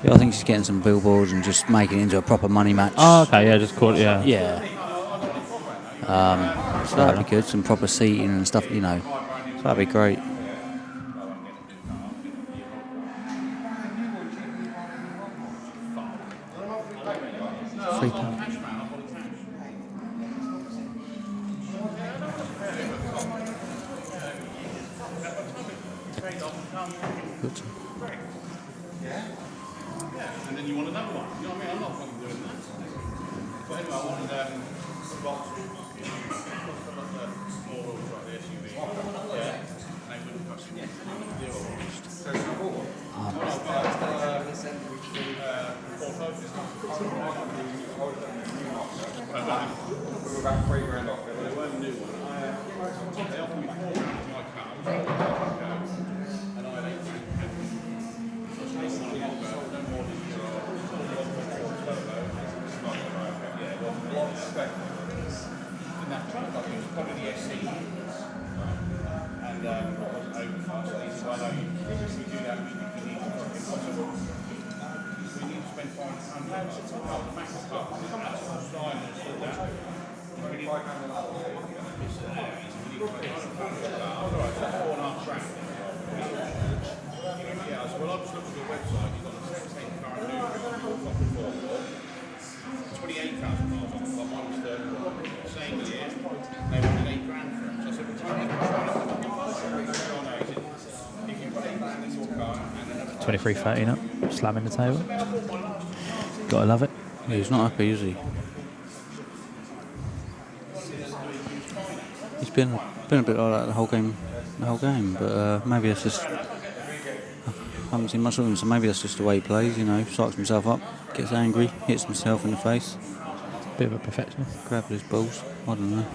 Yeah, I think she's getting some billboards and just making it into a proper money match. Oh, okay, yeah, just call it, yeah. Yeah. So that'd be good, some proper seating and stuff, you know. So that'd be great. Free time. Good. And then you want another one. You know what I mean? I'm not fucking doing that. But anyway, I wanted a box. Small wheels like the SUV. Yeah. And they wouldn't cost you. So it's not all. We were about £3 off. They weren't new ones. They offered me £4 for my car. And I had £8. Probably the SC and overfast. So I know if we do that, we need impossible. We need to spend £500. Max up. We need £500. Alright, so that's 4.5 grand. Yeah, so well, I just looked at your website. You've got a 17 car new 28,000 miles on the clock. One was 30. Same year, they wanted £8 grand for it. So I said, well, tell me if you put £8 grand into your car and then 23.30 up, slamming the table. Gotta love it. Yeah, he's not happy, is he? He's been a bit like that the whole game, but maybe that's just. I haven't seen much of him, so maybe that's just the way he plays, you know, psychs himself up, gets angry, hits himself in the face. Bit of a perfectionist. Grab his balls, I don't know.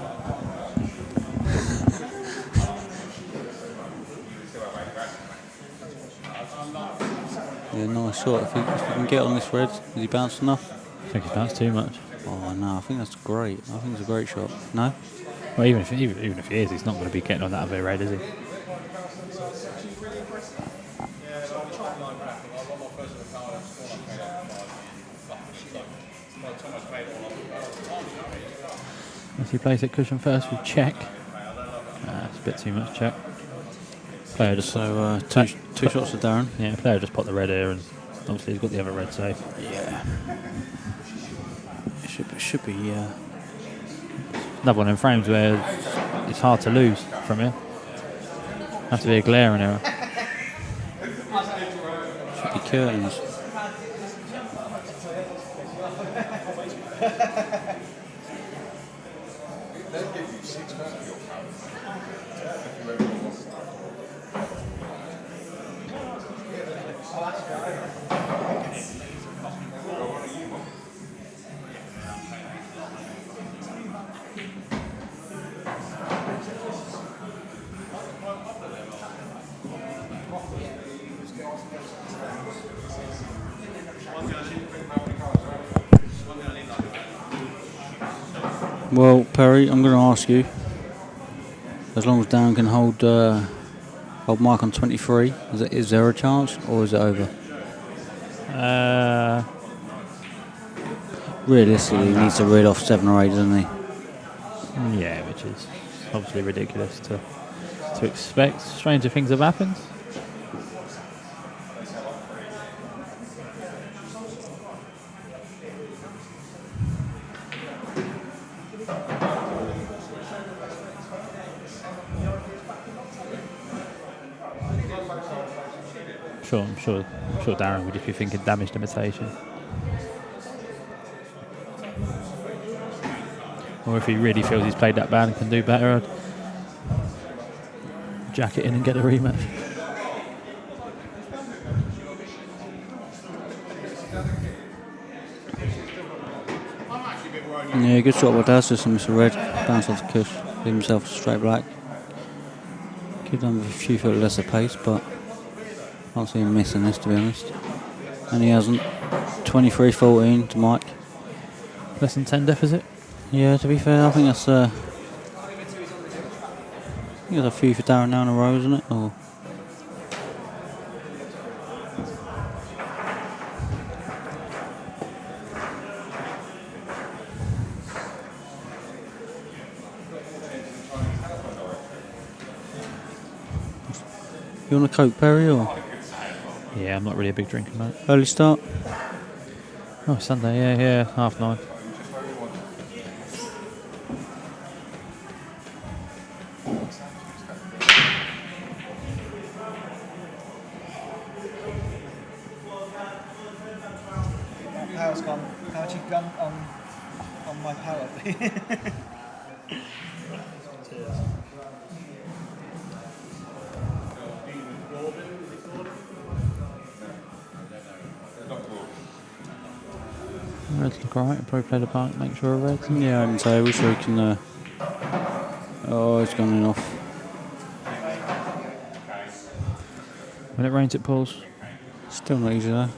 Yeah, nice shot. If he can get on this red, is he bounced enough? I think he's bounced too much. Oh no, I think that's great. I think it's a great shot. No? Well, even if he is, he's not going to be getting on that other red, is he? If he plays it cushion first, we check. It's a bit too much check. Player just So two shots to Darren. Yeah, player just popped the red here, and obviously he's got the other red safe. Yeah. It should be. Another one in frames where it's hard to lose from here. Has to be a glaring error. Should be curtains. Well, Perry, I'm going to ask you, as long as Darren can hold Mike on 23, is there a chance or is it over? Realistically, he needs to reel off 7 or 8, doesn't he? Yeah, which is obviously ridiculous to expect. Stranger things have happened. I'm sure Darren would if you're thinking damage limitation. Or if he really feels he's played that bad and can do better, I'd jack it in and get a rematch. Yeah, good shot by Daz, just Mr. Red. Bounce off the cush, leave himself straight black. Could have done with a few foot lesser pace, but I can't see him missing this, to be honest. And he hasn't. 23-14 to Mike. Less than 10 deficit? Yeah, to be fair, I think that's a few for Darren now in a row, isn't it? Or you want a Coke, Perry, or Yeah, I'm not really a big drinker, mate. early start? Oh, Sunday, yeah, 9:30. Power's gone. How much you gun on my power? Reds look alright, probably play the part, make sure of Reds. Yeah, I can say. We sure can. Oh, it's gone in off. When it rains, it pours. Still not easy though.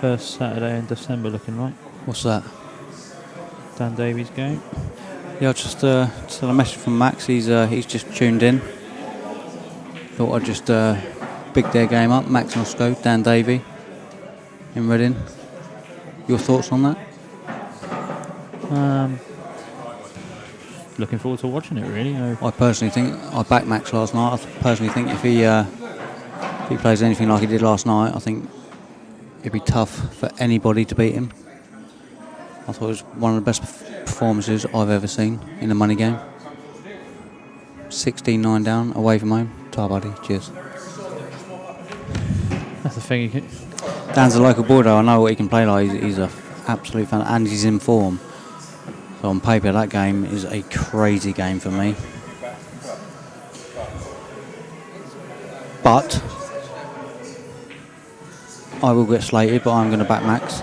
First Saturday in December looking right. What's that? Dan Davies game. Yeah, I just had a message from Max. He's just tuned in. Thought I'd just big their game up. Max Nosco, Dan Davey in Reading. Your thoughts on that? Looking forward to watching it, really. I personally think I backed Max last night. I personally think if he plays anything like he did last night, I think it'd be tough for anybody to beat him. I thought it was one of the best performances I've ever seen in a money game. 16-9 down, away from home. Ta buddy, cheers. That's the thing. Dan's a local boy though, I know what he can play like. He's a absolute fan, and he's in form. So on paper, that game is a crazy game for me. But I will get slated, but I'm going to back Max.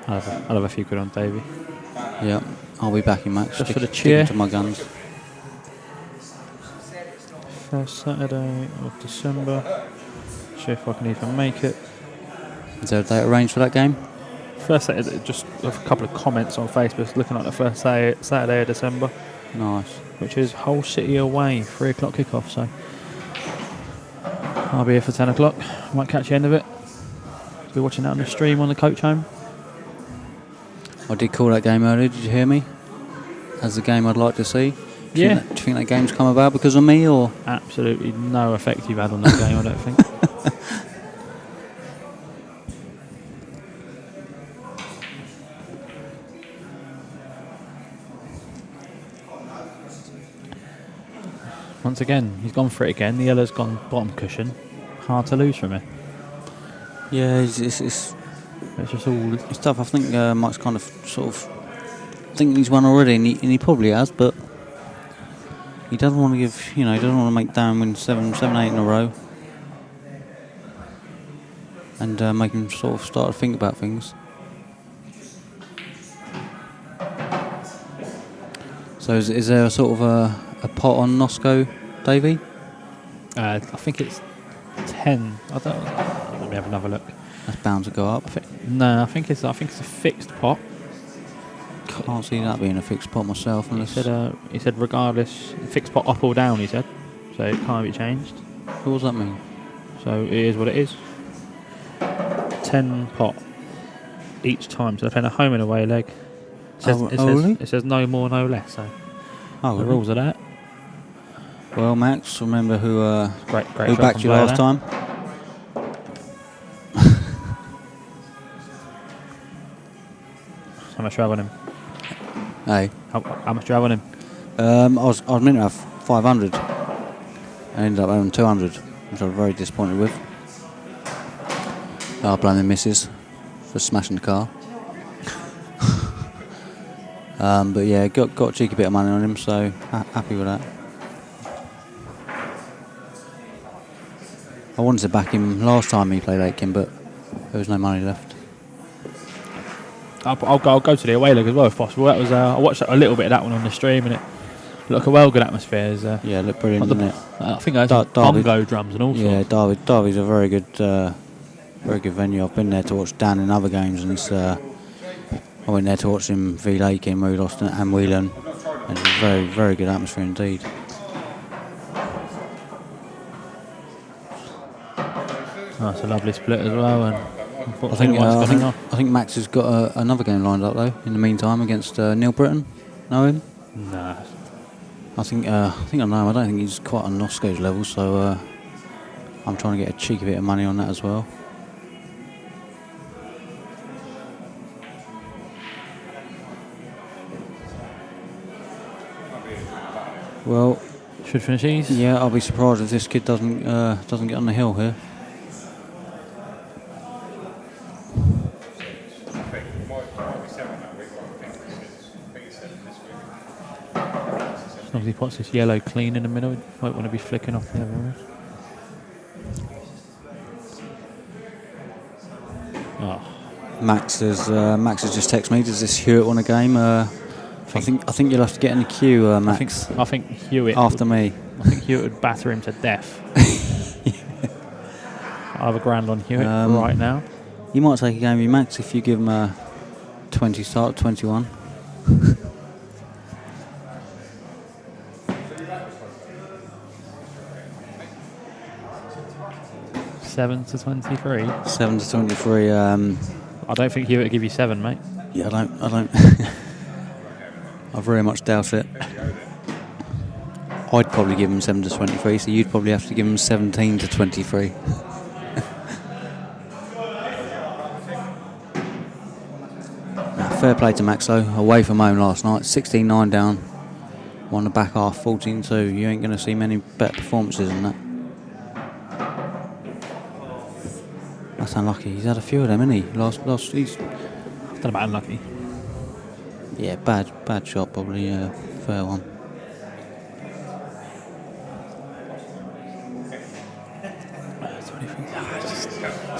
I'll have a few quid on Davey. Yeah, I'll be backing Max. Just for the cheer. To my guns. First Saturday of December. See if I can even make it. Is there a date arranged for that game? First Saturday, just a couple of comments on Facebook looking at the first Saturday of December. Nice. Which is Hull City away, 3 o'clock kickoff. So I'll be here for 10 o'clock. Might catch the end of it. Be watching that on the stream on the coach home. I did call that game earlier, did you hear me? As the game I'd like to see. Do you think that game's come about because of me, or? Absolutely no effect you've had on that game, I don't think. Once again, he's gone for it again. The yellow's gone bottom cushion. Hard to lose from it. Yeah, it's just all... It's tough. I think Mike's kind of sort of thinking he's won already, and he probably has, but he doesn't want to give, he doesn't want to make Dan win 7, 8 in a row. And make him sort of start to think about things. So is there a sort of a pot on Nosco, Davey? I think it's 10. I don't Let me have another look. That's bound to go up. No, I think it's a fixed pot. Can't see that being a fixed pot myself. He said regardless, fixed pot up or down. He said, so it can't be changed. What does that mean? So it is what it is. 10 pot each time. So they're playing a home and away leg. Really? It says no more, no less. So the Really? rules are that. Well, Max, remember who Great who shot backed from you Blair last there. time? How much do I have on him? Hey, How much do I have on him? I was meant to have 500. I ended up having 200, which I was very disappointed with. I blame the missus for smashing the car. But yeah, got a cheeky bit of money on him, so happy with that. I wanted to back him last time he played Aitken, but there was no money left. I'll go to the away leg as well if possible. That was I watched a little bit of that one on the stream and it looked a well good atmosphere. Yeah, it looked brilliant, didn't it? I think there's Derby. bongo drums and all Yeah, sorts. Derby's a very good venue. I've been there to watch Dan in other games, and it's. I went there to watch him v Lakin, where he lost, and Whelan. It's a very, very good atmosphere indeed. Oh, it's a lovely split as well. And I think Max has got another game lined up though. In the meantime, against Neil Britton. Know him? Nah. I think I know him. I don't think he's quite on Nosco's level, so I'm trying to get a cheeky bit of money on that as well. Well, Should finish easy. yeah, I'll be surprised if this kid doesn't get on the hill here. As long as he puts this yellow clean in the middle, he might want to be flicking off the other end. Oh, Max has just texted me. Does this Hewitt want a game? I think you'll have to get in the queue, Max. I think Hewitt After me. I think Hewitt would batter him to death. I have a grand on Hewitt right now. You might take a game with Max if you give him a 20 start, 21. Seven to 23. 7 to 23. I don't think Hewitt would give you 7, mate. Yeah, I don't. I very much doubt it. I'd probably give him 7 to 23, so you'd probably have to give him 17 to 23. Fair play to Max though, away from home last night, 16-9 down, won the back half 14-2. You ain't going to see many better performances than that. That's unlucky. He's had a few of them, hasn't he? Last he's Don't know about unlucky. yeah, bad shot probably, fair one.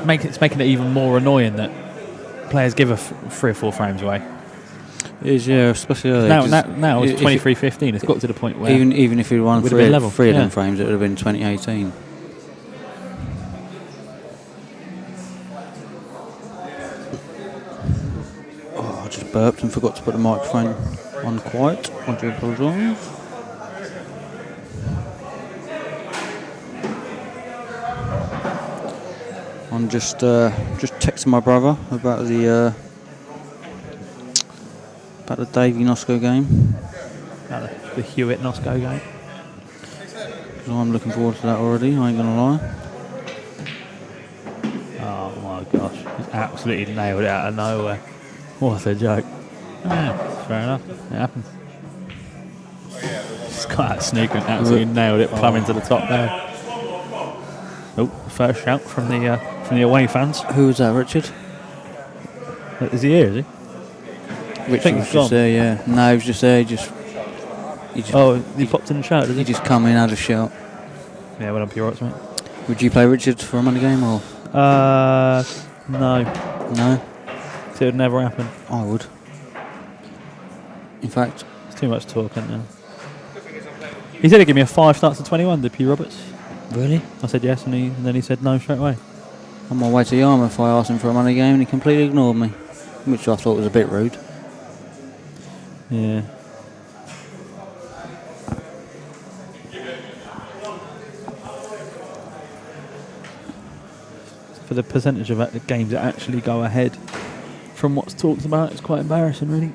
It's making it even more annoying that players give 3 or 4 frames away. It is, yeah, especially early. Now it's 23-15. It's got to the point where even if he'd won Would have been level, three of them yeah. frames, it would have been 2018. Oh, I just burped and forgot to put the microphone on quiet. I do apologise. I'm just texting my brother about the Davey Nosco game. the Hewitt Nosco game. So I'm looking forward to that already, I ain't gonna lie. Oh my gosh, he's absolutely nailed it out of nowhere. What a joke. Yeah, fair enough. It happens. He's got that snooker and absolutely nailed it, plumbing to the top there. Oh, first shout from the away fans. Who was that, Richard? Is he here, is he? Richard think was he's just gone. there, yeah. No, he was just there, he just He popped in the shout, does he he? just come in, had a shout. Yeah, well done, Pure Ops, mate. Would you play Richard for a money game or No. no? It would never happen. I would. In fact, It's too much talk, isn't there? He said he'd give me a 5 starts to 21, did P. Roberts. really? I said yes, and then he said no straight away. on my way to Yarmouth, I asked him for a money game and he completely ignored me, which I thought was a bit rude. Yeah. For the percentage of the games that actually go ahead from what's talked about, it's quite embarrassing, really.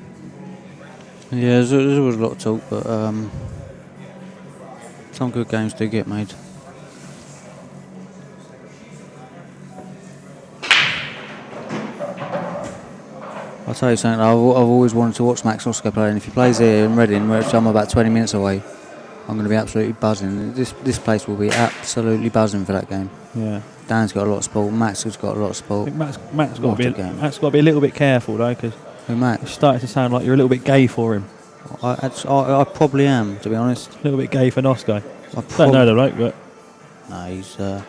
Yeah, there was a lot of talk, but some good games do get made. I'll tell you something, I've always wanted to watch Max Oscar play, and if he plays here in Reading, which I'm about 20 minutes away, I'm going to be absolutely buzzing. This place will be absolutely buzzing for that game. Yeah. Dan's got a lot of support, Max has got a lot of I support. think Matt's got What a to game. be a little bit careful though, because Who, Max? it's starting to sound like you're a little bit gay for him. I probably am, to be honest. A little bit gay for Nosco. I Don't know the bloke, but No, he's... you're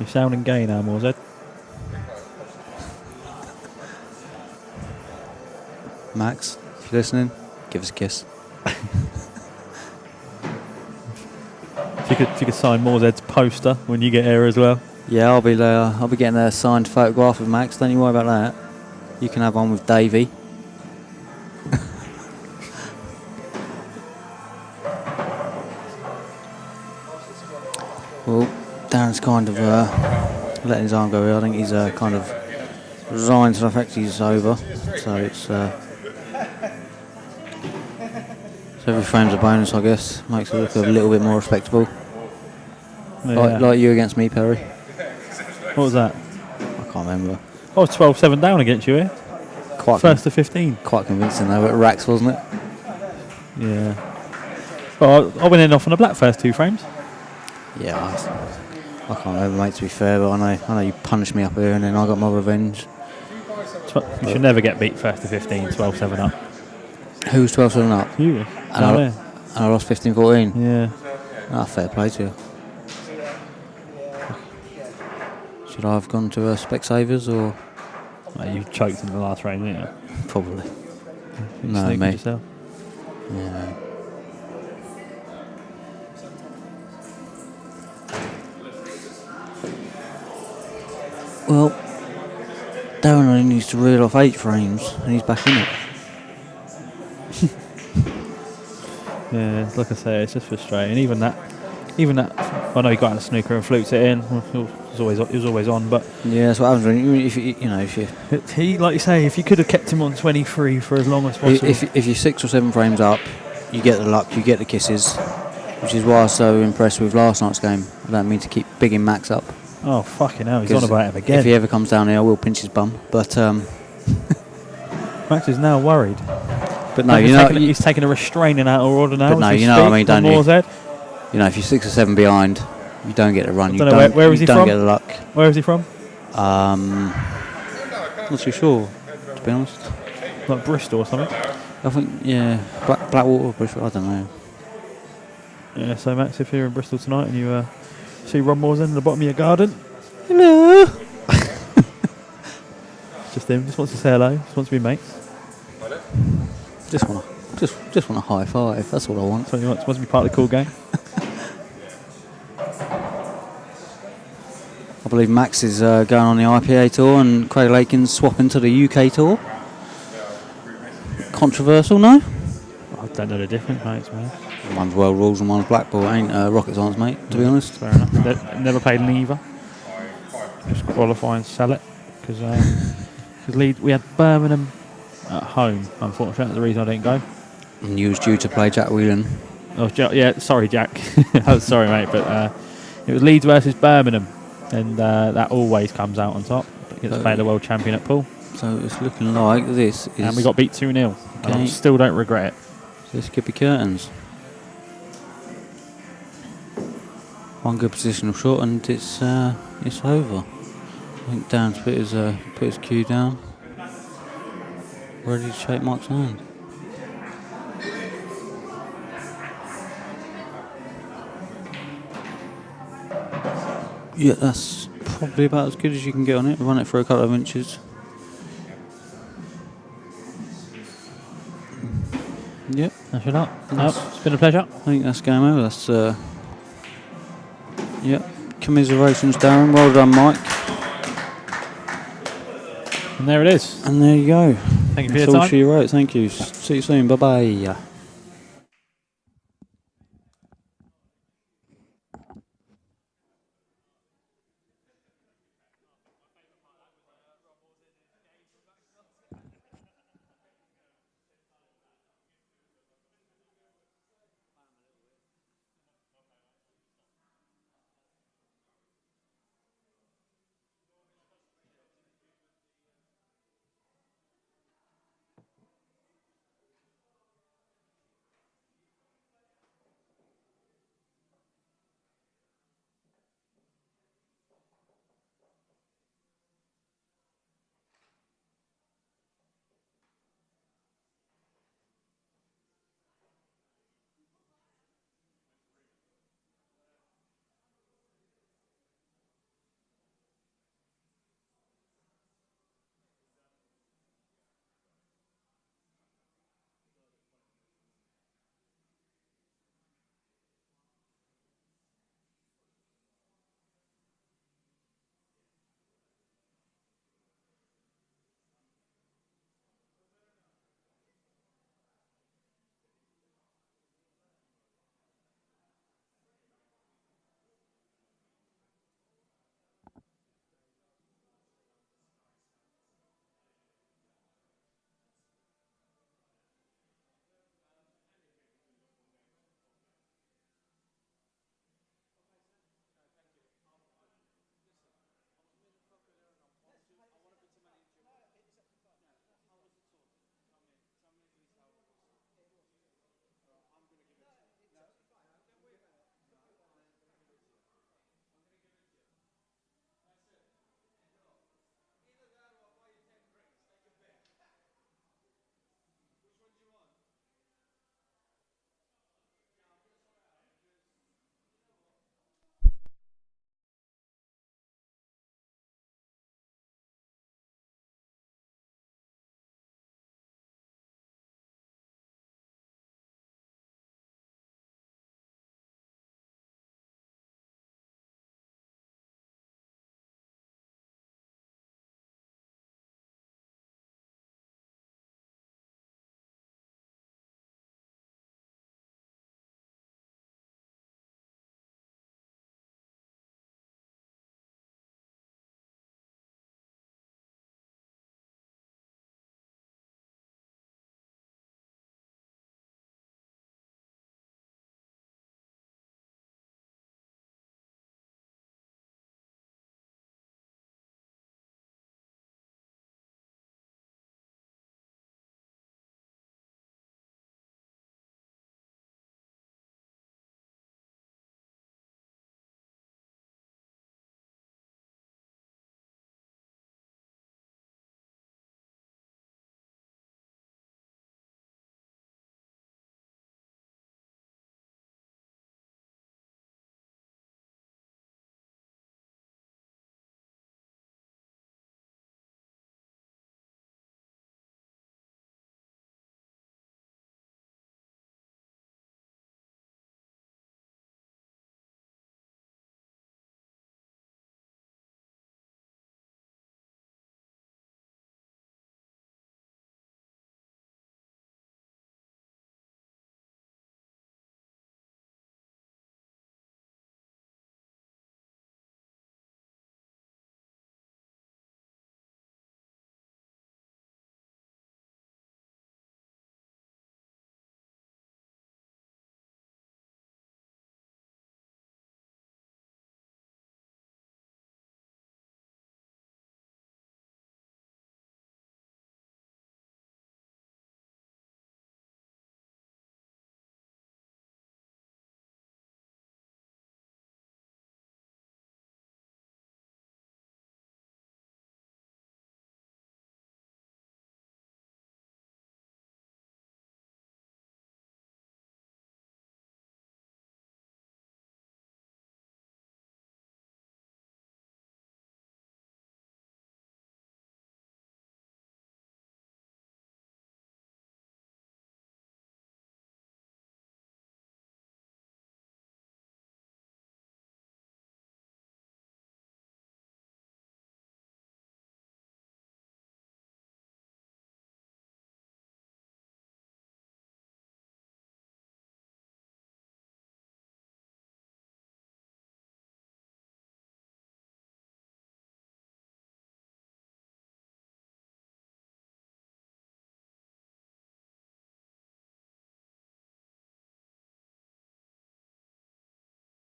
sounding gay now, Morzed. Max, if you're listening, give us a kiss. If you could sign Morzed's poster when you get here as well. Yeah, I'll be getting a signed photograph of Max. Don't you worry about that. You can have one with Davey. Well, Darren's kind of letting his arm go here. I think he's kind of resigned to the fact he's over. So it's so every frame's a bonus, I guess. Makes it look a little bit more respectable. Yeah. Like you against me, Perry. What was that? I can't remember. I was 12-7 down against you here. First to 15. Quite convincing though, at Rax, wasn't it? Yeah. Well, I went in off on a black first 2 frames. Yeah, I can't remember, mate, to be fair, but I know you punished me up here and then I got my revenge. You should never get beat first to 15, 12-7 up. Who was 12-7 up? You. And I lost 15-14. Yeah. Fair play to you. Should I have gone to Specsavers or...? Well, you choked in the last frame, didn't you? Probably. You No, sneaked mate. yourself. Yeah. Well, Darren only needs to reel off 8 frames and he's back in it. Yeah, like I say, it's just frustrating. Even that, I know he got out of snooker and fluked it in. He was always on, but Yeah, that's what happens when if you he, like you say, if you could have kept him on 23 for as long as possible. if you're 6 or 7 frames up, you get the luck, you get the kisses, which is why I was so impressed with last night's game. I don't mean to keep bigging Max up. Oh fucking hell, he's on about him again. If he ever comes down here, I will pinch his bum. But Max is now worried. but no, he's taking a restraining order now. But no, as we you know what I speak mean, on don't you? Morzed. You know, if you're 6 or 7 behind, you don't get the run. You don't know, where is he don't from? get the luck. Where is he from? Not too sure, to be honest. Like Bristol or something. I think Blackwater, Bristol. I don't know. Yeah. So Max, if you're in Bristol tonight and you see Ron Morzed in the bottom of your garden, Hello. just him. Just wants to say hello. Just wants to be mates. Just want a high five. That's all I want. That's what he wants. Wants to be part of the cool gang. I believe Max is going on the IPA tour and Craig Lakin's swapping to the UK tour. Controversial, no? I don't know the difference, mates, man. One's world rules and one's black ball. Ain't rocket science, mate, to be honest. Fair enough. Never played neither. Just qualify and sell it because we had Birmingham at home. Unfortunately, that's the reason I didn't go. And you was due to play Jack Whelan. Oh yeah, sorry, Jack. Oh, sorry, mate, but it was Leeds versus Birmingham, and that always comes out on top. It gets played the world champion at pool. So it's looking like this is... And we got beat 2-0. Okay. I still don't regret it. This could be curtains. One good positional shot and it's over. I think Dan's put his cue down. Ready to shake Mike's hand. Yeah, that's probably about as good as you can get on it. Run it for a couple of inches. Yep. That's it up. Nope, it's been a pleasure. I think that's game over. That's yep. Commiserations, Darren. Well done, Mike. And there it is. And there you go. Thank you for That's your all time. she wrote. Thank you. See you soon. Bye bye.